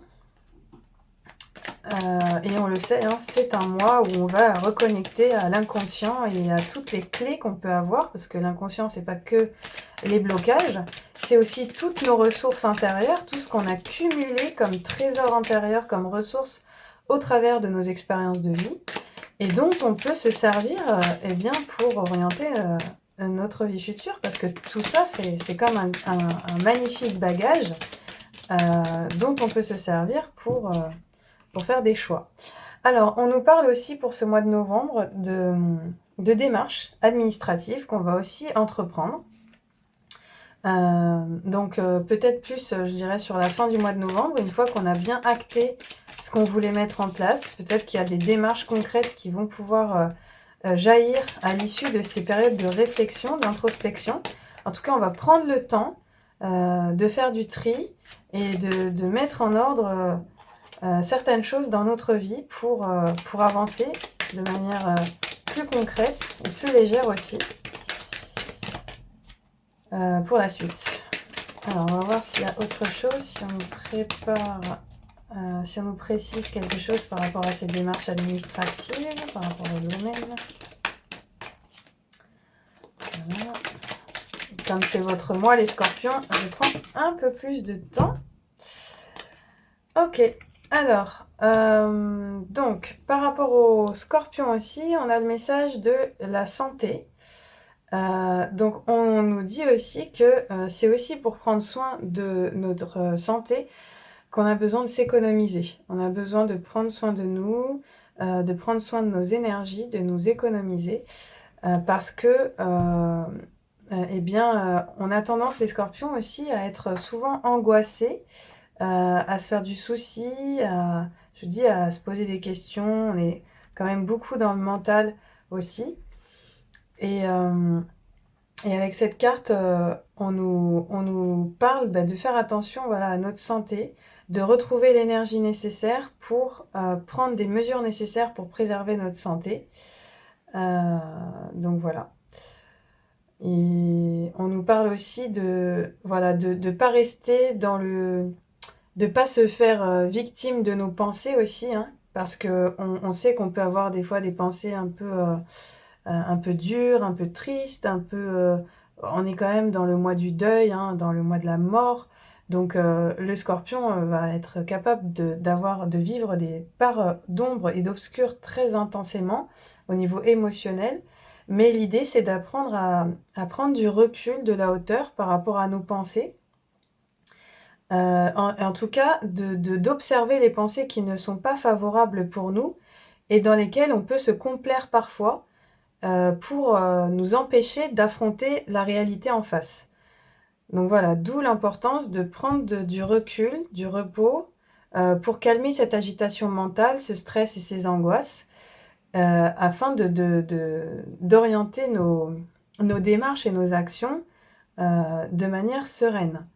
[SPEAKER 1] Et on le sait, hein, c'est un mois où on va reconnecter à l'inconscient et à toutes les clés qu'on peut avoir, parce que l'inconscient, c'est pas que les blocages, c'est aussi toutes nos ressources intérieures, tout ce qu'on a cumulé comme trésor intérieur, comme ressources au travers de nos expériences de vie, et dont on peut se servir eh bien, pour orienter notre vie future, parce que tout ça, c'est comme un magnifique bagage dont on peut se servir pour faire des choix. Alors, on nous parle aussi pour ce mois de novembre de démarches administratives qu'on va aussi entreprendre. Donc, peut-être plus, je dirais, sur la fin du mois de novembre, une fois qu'on a bien acté ce qu'on voulait mettre en place. Peut-être qu'il y a des démarches concrètes qui vont pouvoir jaillir à l'issue de ces périodes de réflexion, d'introspection. En tout cas, on va prendre le temps de faire du tri et de mettre en ordre certaines choses dans notre vie pour avancer de manière plus concrète et plus légère aussi pour la suite. Alors, on va voir s'il y a autre chose, si on nous prépare, si on nous précise quelque chose par rapport à ces démarches administratives, par rapport au domaine. Voilà. Comme c'est votre mois, les scorpions, je prends un peu plus de temps. Ok, alors, donc, par rapport aux scorpions aussi, on a le message de la santé. Donc, on nous dit aussi que c'est aussi pour prendre soin de notre santé qu'on a besoin de s'économiser. On a besoin de prendre soin de nous, de prendre soin de nos énergies, de nous économiser, parce que, eh bien, on a tendance, les scorpions aussi, à être souvent angoissés, à se faire du souci, à se poser des questions. On est quand même beaucoup dans le mental aussi. Et avec cette carte, on nous parle de faire attention voilà, à notre santé, de retrouver l'énergie nécessaire pour prendre des mesures nécessaires pour préserver notre santé. Donc voilà. Et on nous parle aussi de pas rester dans le... de pas se faire victime de nos pensées aussi, hein, parce qu'on sait qu'on peut avoir des fois des pensées un peu dures, un peu tristes, on est quand même dans le mois du deuil, hein, dans le mois de la mort. Donc le scorpion va être capable de vivre des parts d'ombre et d'obscur très intensément au niveau émotionnel. Mais l'idée, c'est d'apprendre à prendre du recul, de la hauteur par rapport à nos pensées. En tout cas, d'observer les pensées qui ne sont pas favorables pour nous et dans lesquelles on peut se complaire parfois pour nous empêcher d'affronter la réalité en face. Donc voilà, d'où l'importance de prendre du recul, du repos, pour calmer cette agitation mentale, ce stress et ces angoisses, afin d'orienter nos démarches et nos actions de manière sereine.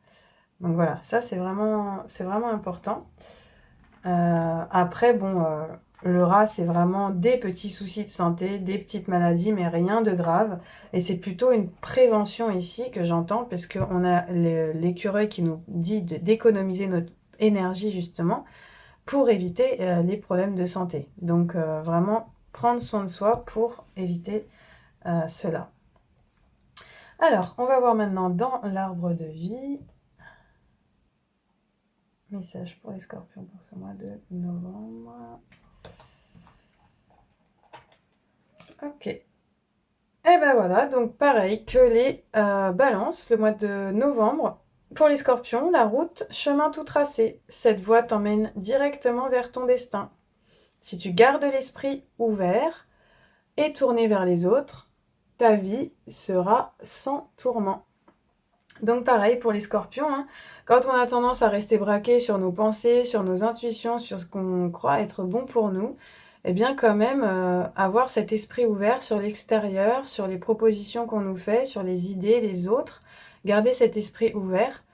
[SPEAKER 1] Donc voilà, ça c'est vraiment important. Après, bon, le rat, c'est vraiment des petits soucis de santé, des petites maladies, mais rien de grave. Et c'est plutôt une prévention ici que j'entends, parce qu'on a l'écureuil qui nous dit d'économiser notre énergie, justement, pour éviter les problèmes de santé. Donc, vraiment, prendre soin de soi pour éviter cela. Alors, on va voir maintenant dans l'arbre de vie. Message pour les scorpions pour ce mois de novembre. Ok. Et ben voilà, donc pareil que les balances, le mois de novembre. Pour les scorpions, la route, chemin tout tracé. Cette voie t'emmène directement vers ton destin. Si tu gardes l'esprit ouvert et tourné vers les autres, ta vie sera sans tourment. Donc pareil pour les scorpions, hein, quand on a tendance à rester braqué sur nos pensées, sur nos intuitions, sur ce qu'on croit être bon pour nous, eh bien quand même avoir cet esprit ouvert sur l'extérieur, sur les propositions qu'on nous fait, sur les idées des autres, garder cet esprit ouvert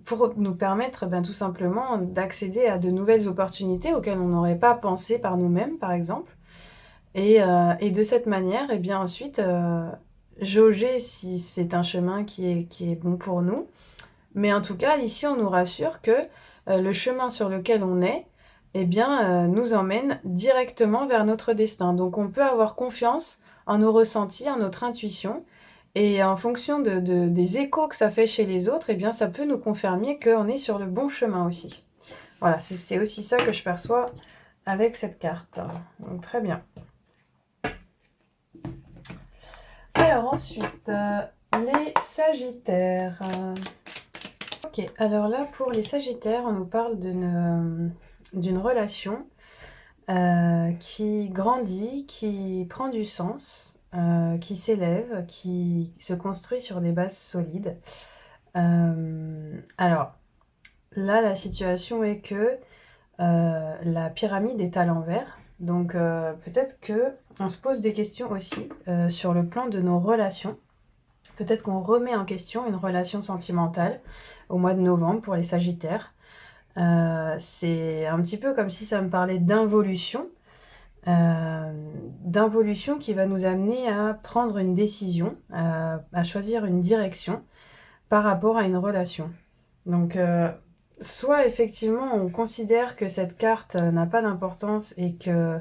[SPEAKER 1] pour nous permettre tout simplement d'accéder à de nouvelles opportunités auxquelles on n'aurait pas pensé par nous-mêmes, par exemple. Et de cette manière, et bien ensuite, jauger si c'est un chemin qui est bon pour nous. Mais en tout cas, ici, on nous rassure que le chemin sur lequel on est, eh bien, nous emmène directement vers notre destin. Donc, on peut avoir confiance en nos ressentis, en notre intuition. Et en fonction des échos que ça fait chez les autres, eh bien, ça peut nous confirmer qu'on est sur le bon chemin aussi. Voilà, c'est aussi ça que je perçois avec cette carte. Donc, très bien. Alors ensuite, les Sagittaires. Ok, alors là, pour les Sagittaires, on nous parle d'une relation qui grandit, qui prend du sens, qui s'élève, qui se construit sur des bases solides. Alors, là, la situation est que la pyramide est à l'envers. Donc, peut-être qu'on se pose des questions aussi sur le plan de nos relations. Peut-être qu'on remet en question une relation sentimentale au mois de novembre pour les Sagittaires. C'est un petit peu comme si ça me parlait d'involution. D'involution qui va nous amener à prendre une décision, à choisir une direction par rapport à une relation. Donc, soit effectivement on considère que cette carte n'a pas d'importance et que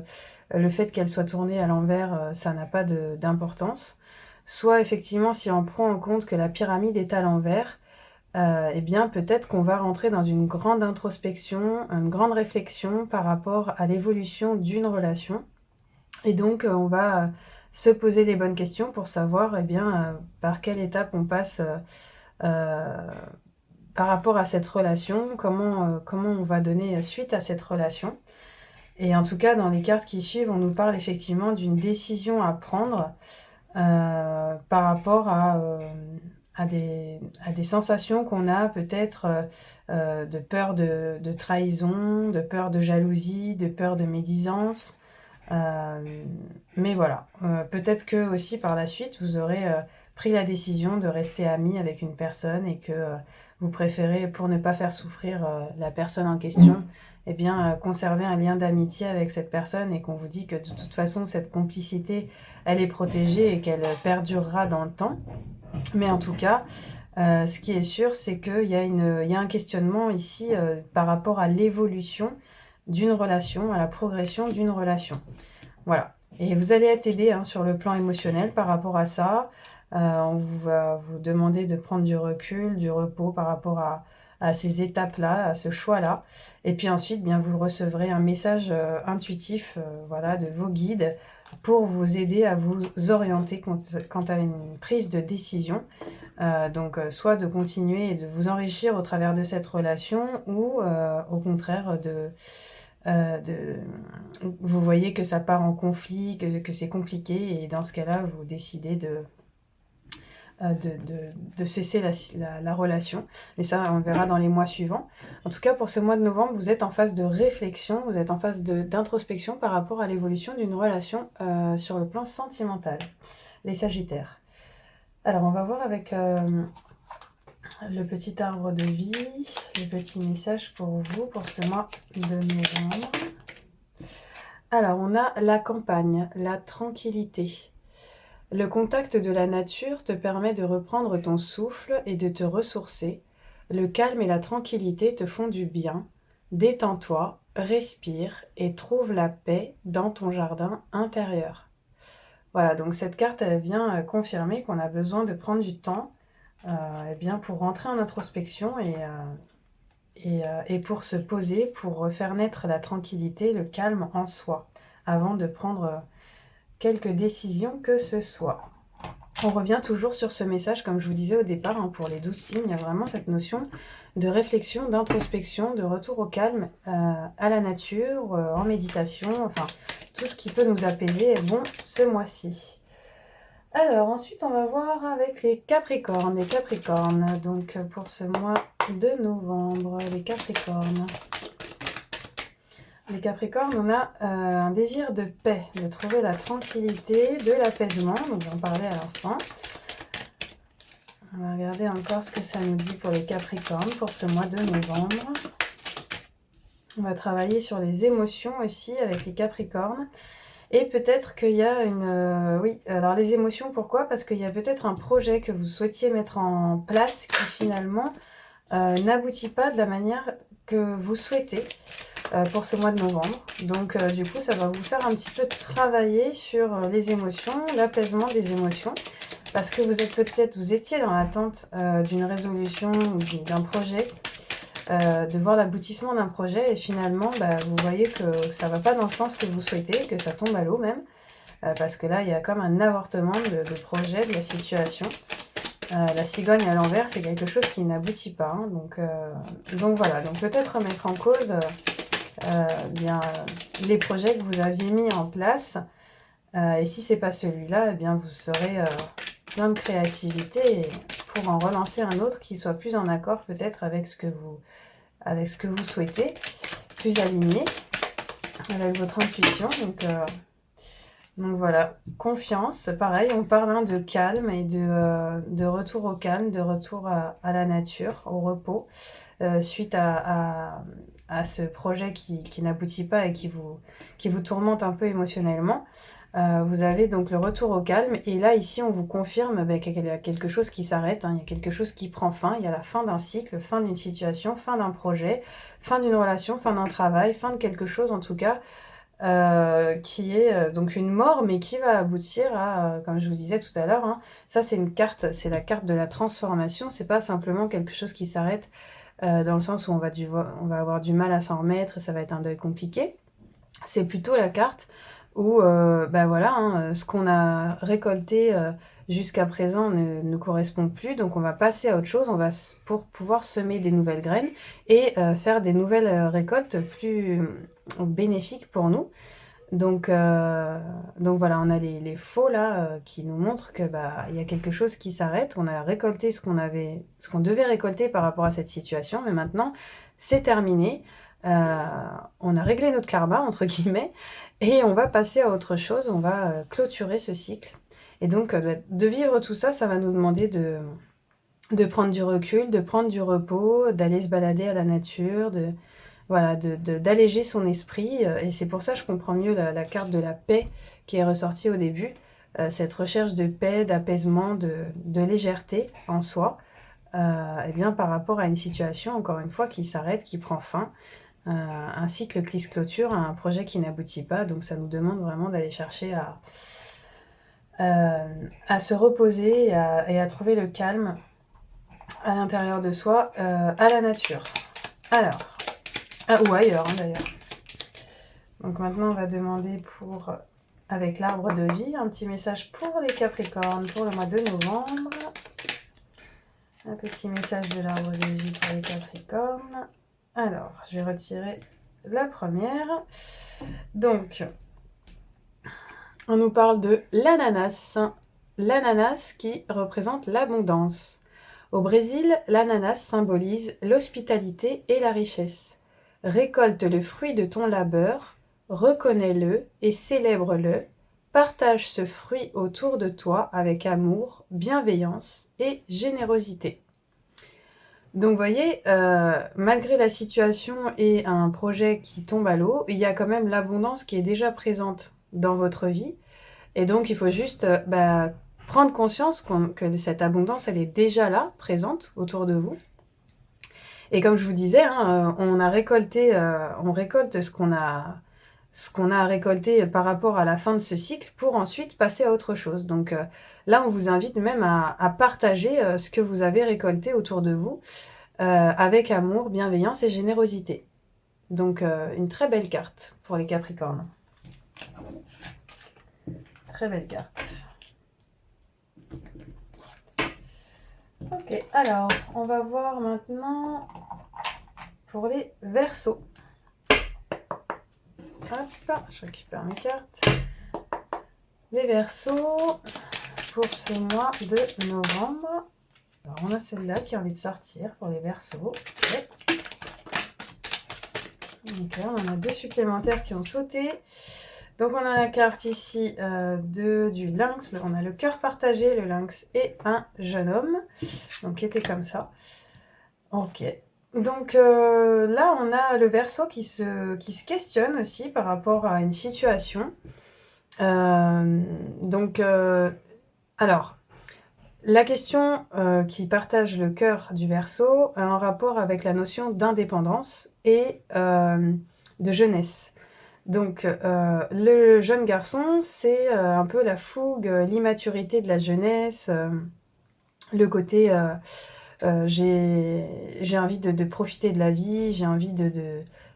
[SPEAKER 1] le fait qu'elle soit tournée à l'envers, ça n'a pas d'importance. Soit effectivement si on prend en compte que la pyramide est à l'envers, eh bien peut-être qu'on va rentrer dans une grande introspection, une grande réflexion par rapport à l'évolution d'une relation. Et donc on va se poser les bonnes questions pour savoir eh bien, par quelle étape on passe par rapport à cette relation, comment on va donner suite à cette relation. Et en tout cas, dans les cartes qui suivent, on nous parle effectivement d'une décision à prendre par rapport à des sensations qu'on a peut-être de peur de trahison, de peur de jalousie, de peur de médisance. Mais voilà, peut-être que aussi par la suite, vous aurez pris la décision de rester amis avec une personne et que vous préférez, pour ne pas faire souffrir la personne en question, eh bien, conserver un lien d'amitié avec cette personne et qu'on vous dit que de toute façon, cette complicité, elle est protégée et qu'elle perdurera dans le temps. Mais en tout cas, ce qui est sûr, c'est qu'il y a un questionnement ici par rapport à l'évolution d'une relation, à la progression d'une relation. Voilà. Et vous allez être aidé sur le plan émotionnel par rapport à ça. On va vous demander de prendre du recul, du repos par rapport à ces étapes-là, à ce choix-là. Et puis ensuite, bien, vous recevrez un message intuitif voilà, de vos guides pour vous aider à vous orienter quant à une prise de décision. Donc, soit de continuer et de vous enrichir au travers de cette relation ou au contraire vous voyez que ça part en conflit, que c'est compliqué et dans ce cas-là, vous décidez de cesser la relation. Mais ça, on le verra dans les mois suivants. En tout cas, pour ce mois de novembre, vous êtes en phase de réflexion, vous êtes en phase d'introspection par rapport à l'évolution d'une relation sur le plan sentimental. Les Sagittaires. Alors, on va voir avec le petit arbre de vie, les petits messages pour vous pour ce mois de novembre. Alors, on a la campagne, la tranquillité. Le contact de la nature te permet de reprendre ton souffle et de te ressourcer. Le calme et la tranquillité te font du bien. Détends-toi, respire et trouve la paix dans ton jardin intérieur. Voilà, donc cette carte, elle vient confirmer qu'on a besoin de prendre du temps eh bien, pour rentrer en introspection et pour se poser, pour faire naître la tranquillité, le calme en soi, avant de prendre quelque décision que ce soit. On revient toujours sur ce message, comme je vous disais au départ, pour les 12 signes, il y a vraiment cette notion de réflexion, d'introspection, de retour au calme, à la nature, en méditation, enfin, tout ce qui peut nous apaiser est bon ce mois-ci. Alors, ensuite, on va voir avec les Capricornes. Les Capricornes, donc pour ce mois de novembre, les Capricornes. Les Capricornes, on a un désir de paix, de trouver la tranquillité, de l'apaisement, donc j'en parlais à l'instant. On va regarder encore ce que ça nous dit pour les Capricornes pour ce mois de novembre. On va travailler sur les émotions aussi avec les Capricornes. Et peut-être qu'il y a une... oui, alors les émotions, pourquoi? Parce qu'il y a peut-être un projet que vous souhaitiez mettre en place qui finalement n'aboutit pas de la manière que vous souhaitez pour ce mois de novembre. Donc du coup, ça va vous faire un petit peu travailler sur les émotions, l'apaisement des émotions. Parce que vous étiez dans l'attente d'une résolution ou d'un projet, de voir l'aboutissement d'un projet et finalement vous voyez que ça va pas dans le sens que vous souhaitez, que ça tombe à l'eau même, parce que là il y a comme un avortement de projet, de la situation. La cigogne à l'envers, c'est quelque chose qui n'aboutit pas, hein, donc voilà, donc peut-être remettre en cause bien, les projets que vous aviez mis en place, et si c'est pas celui-là, eh bien vous serez plein de créativité pour en relancer un autre qui soit plus en accord peut-être avec ce que vous souhaitez, plus aligné avec votre intuition. Donc voilà, confiance, pareil, on parle de calme et de retour au calme, de retour à la nature, au repos, suite à ce projet qui n'aboutit pas et qui vous tourmente un peu émotionnellement. Vous avez donc le retour au calme et là ici on vous confirme qu'il y a quelque chose qui s'arrête, hein, il y a quelque chose qui prend fin, il y a la fin d'un cycle, fin d'une situation, fin d'un projet, fin d'une relation, fin d'un travail, fin de quelque chose en tout cas, qui est donc une mort mais qui va aboutir à, comme je vous disais tout à l'heure, hein, ça c'est une carte, c'est la carte de la transformation, c'est pas simplement quelque chose qui s'arrête dans le sens où on va avoir du mal à s'en remettre et ça va être un deuil compliqué, c'est plutôt la carte où voilà, hein, ce qu'on a récolté jusqu'à présent ne correspond plus, donc on va passer à autre chose, pour pouvoir semer des nouvelles graines et faire des nouvelles récoltes plus bénéfiques pour nous. Donc voilà, on a les faux là qui nous montrent que il y a quelque chose qui s'arrête, on a récolté ce qu'on devait récolter par rapport à cette situation, mais maintenant c'est terminé. On a réglé notre karma, entre guillemets, et on va passer à autre chose, on va clôturer ce cycle. Et donc, de vivre tout ça, ça va nous demander de prendre du recul, de prendre du repos, d'aller se balader à la nature, d'alléger son esprit. Et c'est pour ça que je comprends mieux la carte de la paix qui est ressortie au début, cette recherche de paix, d'apaisement, de légèreté en soi, et bien par rapport à une situation, encore une fois, qui s'arrête, qui prend fin. Un cycle qui se clôture, un projet qui n'aboutit pas, donc ça nous demande vraiment d'aller chercher à se reposer et à trouver le calme à l'intérieur de soi, à la nature. Alors, ou ailleurs d'ailleurs. Donc maintenant on va demander avec l'arbre de vie, un petit message pour les Capricornes pour le mois de novembre. Un petit message de l'arbre de vie pour les Capricornes. Alors, je vais retirer la première. Donc, on nous parle de l'ananas. L'ananas qui représente l'abondance. Au Brésil, l'ananas symbolise l'hospitalité et la richesse. Récolte le fruit de ton labeur, reconnais-le et célèbre-le. Partage ce fruit autour de toi avec amour, bienveillance et générosité. Donc, vous voyez, malgré la situation et un projet qui tombe à l'eau, il y a quand même l'abondance qui est déjà présente dans votre vie. Et donc, il faut juste prendre conscience que cette abondance, elle est déjà là, présente autour de vous. Et comme je vous disais, hein, on récolte ce qu'on a récolté par rapport à la fin de ce cycle pour ensuite passer à autre chose. Donc là, on vous invite même à partager ce que vous avez récolté autour de vous avec amour, bienveillance et générosité. Donc une très belle carte pour les Capricornes. Très belle carte. Ok, alors on va voir maintenant pour les Verseaux. Hop, je récupère mes cartes. Les Verseaux pour ce mois de novembre. Alors on a celle-là qui a envie de sortir pour les Verseaux. Ok, on en a deux supplémentaires qui ont sauté. Donc on a la carte ici du lynx, on a le cœur partagé, le lynx et un jeune homme, donc qui était comme ça. Ok. Donc là on a le Verseau qui se questionne aussi par rapport à une situation. Donc alors la question qui partage le cœur du Verseau a un rapport avec la notion d'indépendance et de jeunesse. Donc, le jeune garçon, c'est un peu la fougue, l'immaturité de la jeunesse, le côté j'ai envie de profiter de la vie, j'ai envie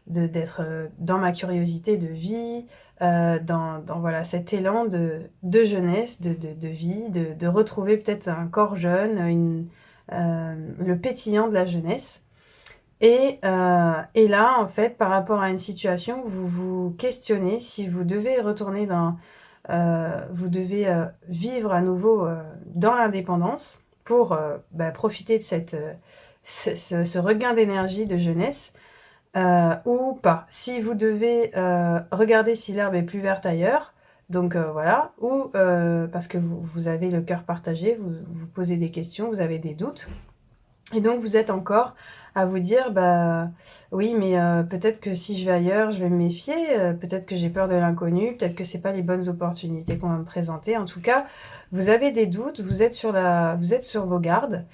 [SPEAKER 1] d'être dans ma curiosité de vie, dans voilà, cet élan de jeunesse, de vie, de retrouver peut-être un corps jeune, le pétillant de la jeunesse. Et là, en fait, par rapport à une situation, vous vous questionnez si vous devez retourner vous devez vivre à nouveau dans l'indépendance pour profiter de ce regain d'énergie de jeunesse ou pas. Si vous devez regarder si l'herbe est plus verte ailleurs, donc voilà, ou parce que vous avez le cœur partagé, vous posez des questions, vous avez des doutes. Et donc vous êtes encore à vous dire, bah oui, mais peut-être que si je vais ailleurs, je vais me méfier, peut-être que j'ai peur de l'inconnu, peut-être que c'est pas les bonnes opportunités qu'on va me présenter. En tout cas, vous avez des doutes, vous êtes sur vos gardes,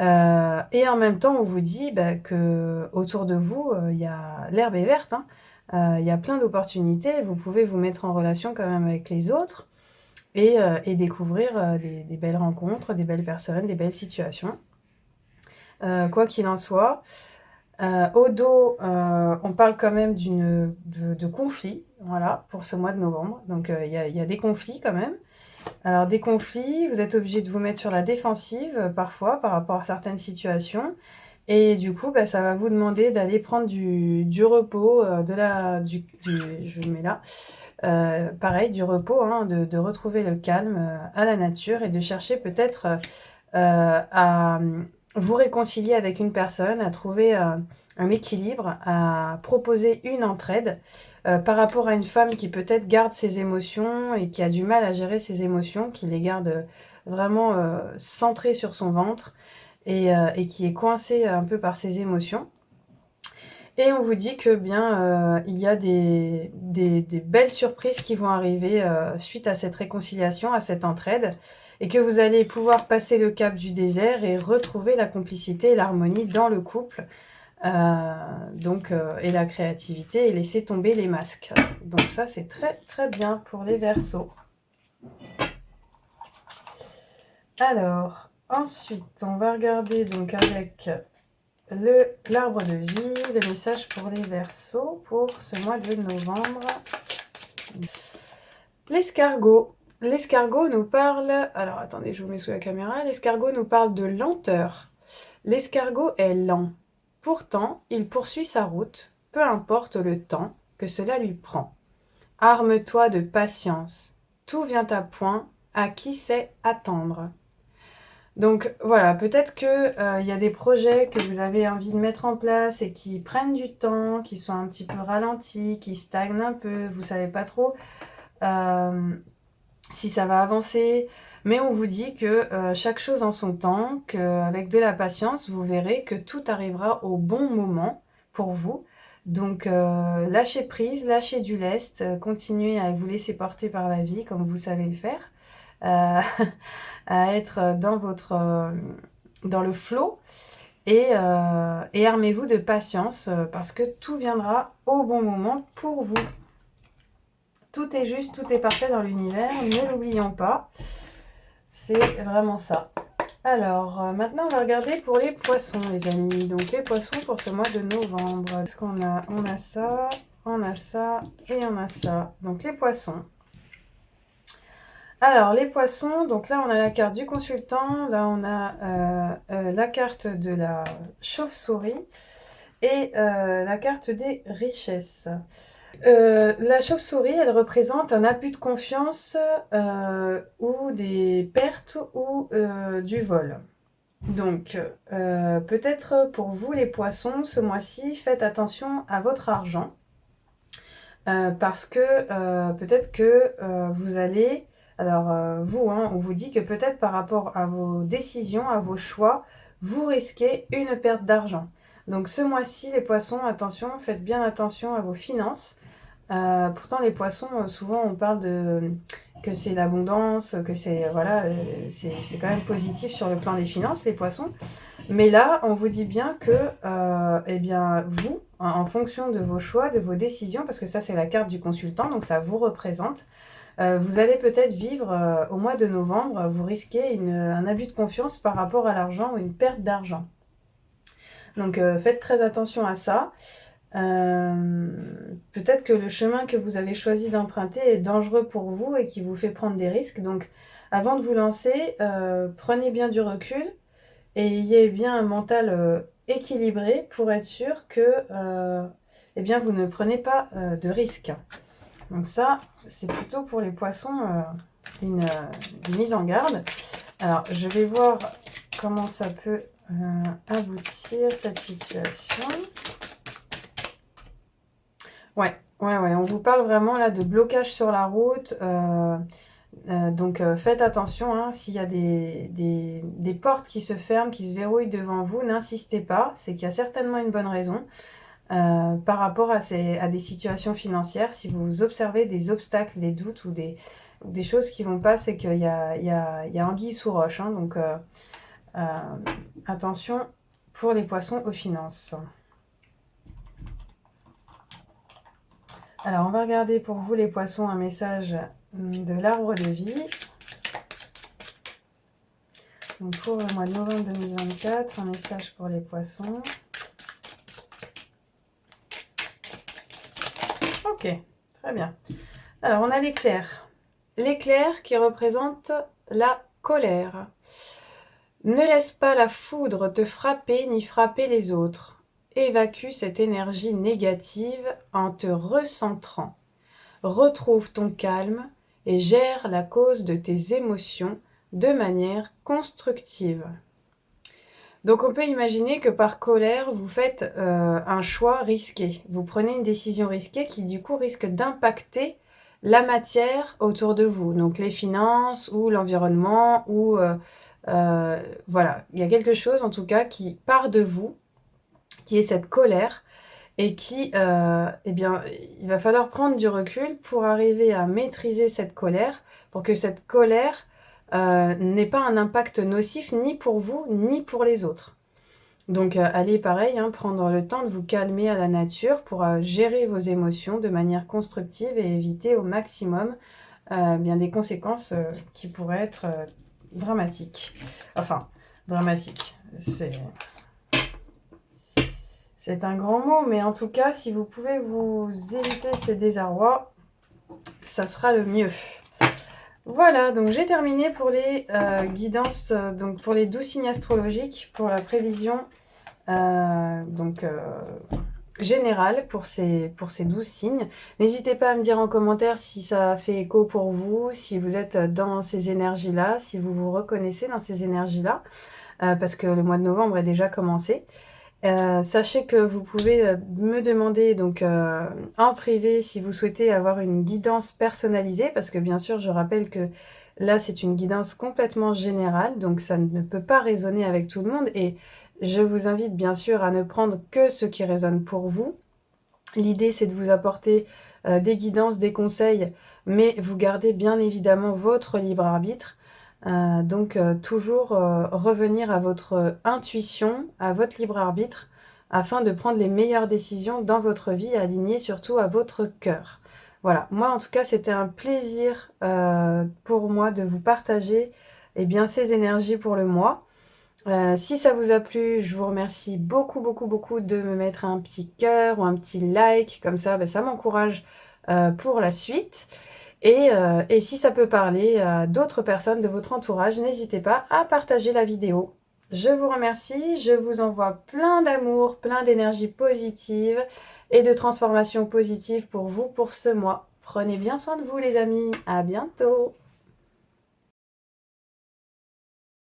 [SPEAKER 1] et en même temps, on vous dit bah, que autour de vous, l'herbe est verte, hein. Il y a plein d'opportunités. Vous pouvez vous mettre en relation quand même avec les autres et découvrir des belles rencontres, des belles personnes, des belles situations. Quoi qu'il en soit, au dos, on parle quand même de conflits, voilà, pour ce mois de novembre. Donc il y a des conflits quand même. Alors des conflits, vous êtes obligé de vous mettre sur la défensive parfois par rapport à certaines situations. Et du coup, bah, ça va vous demander d'aller prendre du repos, je le mets là, pareil, du repos, hein, de retrouver le calme à la nature et de chercher peut-être à vous réconcilier avec une personne, à trouver un équilibre, à proposer une entraide par rapport à une femme qui peut-être garde ses émotions et qui a du mal à gérer ses émotions, qui les garde vraiment centrées sur son ventre et qui est coincée un peu par ses émotions. Et on vous dit que bien il y a des belles surprises qui vont arriver suite à cette réconciliation, à cette entraide, et que vous allez pouvoir passer le cap du désert et retrouver la complicité et l'harmonie dans le couple, et la créativité et laisser tomber les masques. Donc ça c'est très très bien pour les Verseaux. Alors ensuite on va regarder donc avec l'arbre de vie, le message pour les Verseaux pour ce mois de novembre. L'escargot. L'escargot nous parle... Alors attendez, je vous mets sous la caméra. L'escargot nous parle de lenteur. L'escargot est lent. Pourtant, il poursuit sa route, peu importe le temps que cela lui prend. Arme-toi de patience. Tout vient à point à qui sait attendre. Donc voilà, peut-être que y a des projets que vous avez envie de mettre en place et qui prennent du temps, qui sont un petit peu ralentis, qui stagnent un peu, vous savez pas trop si ça va avancer, mais on vous dit que chaque chose en son temps, qu'avec de la patience, vous verrez que tout arrivera au bon moment pour vous. Donc lâchez prise, lâchez du lest, continuez à vous laisser porter par la vie comme vous savez le faire. À être dans le flow et armez-vous de patience parce que tout viendra au bon moment pour vous. Tout est juste, tout est parfait dans l'univers, ne l'oublions pas. C'est vraiment ça. Alors, maintenant, on va regarder pour les poissons, les amis. Donc, les poissons pour ce mois de novembre. Qu'est-ce qu'on a? On a ça, on a ça et on a ça. Donc, les poissons. Alors, les poissons, donc là, on a la carte du consultant. Là, on a la carte de la chauve-souris et la carte des richesses. La chauve-souris, elle représente un abus de confiance ou des pertes ou du vol. Donc, peut-être pour vous les poissons, ce mois-ci, faites attention à votre argent. parce que peut-être que vous allez... Alors, vous, hein, on vous dit que peut-être par rapport à vos décisions, à vos choix, vous risquez une perte d'argent. Donc ce mois-ci, les poissons, attention, faites bien attention à vos finances. Pourtant, les poissons, souvent, on parle de que c'est l'abondance, que c'est voilà, c'est quand même positif sur le plan des finances, les poissons. Mais là, on vous dit bien que, eh bien, vous, en fonction de vos choix, de vos décisions, parce que ça, c'est la carte du consultant, donc ça vous représente, vous allez peut-être vivre au mois de novembre, vous risquez un abus de confiance par rapport à l'argent ou une perte d'argent. Donc faites très attention à ça. Peut-être que le chemin que vous avez choisi d'emprunter est dangereux pour vous et qui vous fait prendre des risques. Donc, avant de vous lancer, prenez bien du recul et ayez bien un mental équilibré pour être sûr que eh bien, vous ne prenez pas de risques. Donc ça, c'est plutôt pour les poissons une mise en garde. Alors, je vais voir comment ça peut aboutir cette situation. Ouais, on vous parle vraiment là de blocage sur la route. Donc faites attention, hein, s'il y a des portes qui se ferment, qui se verrouillent devant vous, n'insistez pas, c'est qu'il y a certainement une bonne raison. Par rapport à des situations financières, si vous observez des obstacles, des doutes ou des choses qui vont pas, c'est qu'il y a anguille sous roche. Hein, donc attention pour les poissons aux finances. Alors, on va regarder pour vous les poissons un message de l'arbre de vie. Donc, pour le mois de novembre 2024, un message pour les poissons. Ok, très bien. Alors, on a l'éclair. L'éclair qui représente la colère. Ne laisse pas la foudre te frapper ni frapper les autres. Évacue cette énergie négative en te recentrant. Retrouve ton calme et gère la cause de tes émotions de manière constructive. Donc on peut imaginer que par colère, vous faites un choix risqué. Vous prenez une décision risquée qui du coup risque d'impacter la matière autour de vous. Donc les finances ou l'environnement ou... voilà, il y a quelque chose en tout cas qui part de vous, qui est cette colère et qui, eh bien, il va falloir prendre du recul pour arriver à maîtriser cette colère, pour que cette colère n'ait pas un impact nocif ni pour vous, ni pour les autres. Donc, allez, pareil, hein, prendre le temps de vous calmer à la nature pour gérer vos émotions de manière constructive et éviter au maximum bien des conséquences qui pourraient être dramatiques. Enfin, dramatiques, c'est un grand mot, mais en tout cas, si vous pouvez vous éviter ces désarrois, ça sera le mieux. Voilà, donc j'ai terminé pour les guidances, donc pour les 12 signes astrologiques, pour la prévision générale pour ces 12 signes. N'hésitez pas à me dire en commentaire si ça fait écho pour vous, si vous êtes dans ces énergies-là, si vous vous reconnaissez dans ces énergies-là, parce que le mois de novembre est déjà commencé. Sachez que vous pouvez me demander donc en privé si vous souhaitez avoir une guidance personnalisée, parce que bien sûr je rappelle que là c'est une guidance complètement générale, donc ça ne peut pas résonner avec tout le monde et je vous invite bien sûr à ne prendre que ce qui résonne pour vous. L'idée c'est de vous apporter des guidances, des conseils, mais vous gardez bien évidemment votre libre arbitre. Donc toujours revenir à votre intuition, à votre libre arbitre, afin de prendre les meilleures décisions dans votre vie, alignées surtout à votre cœur. Voilà, moi en tout cas c'était un plaisir pour moi de vous partager eh bien, ces énergies pour le mois. Si ça vous a plu, je vous remercie beaucoup de me mettre un petit cœur ou un petit like, comme ça, ça m'encourage pour la suite. Et si ça peut parler à d'autres personnes de votre entourage, n'hésitez pas à partager la vidéo. Je vous remercie, je vous envoie plein d'amour, plein d'énergie positive et de transformation positive pour vous pour ce mois. Prenez bien soin de vous les amis, à bientôt!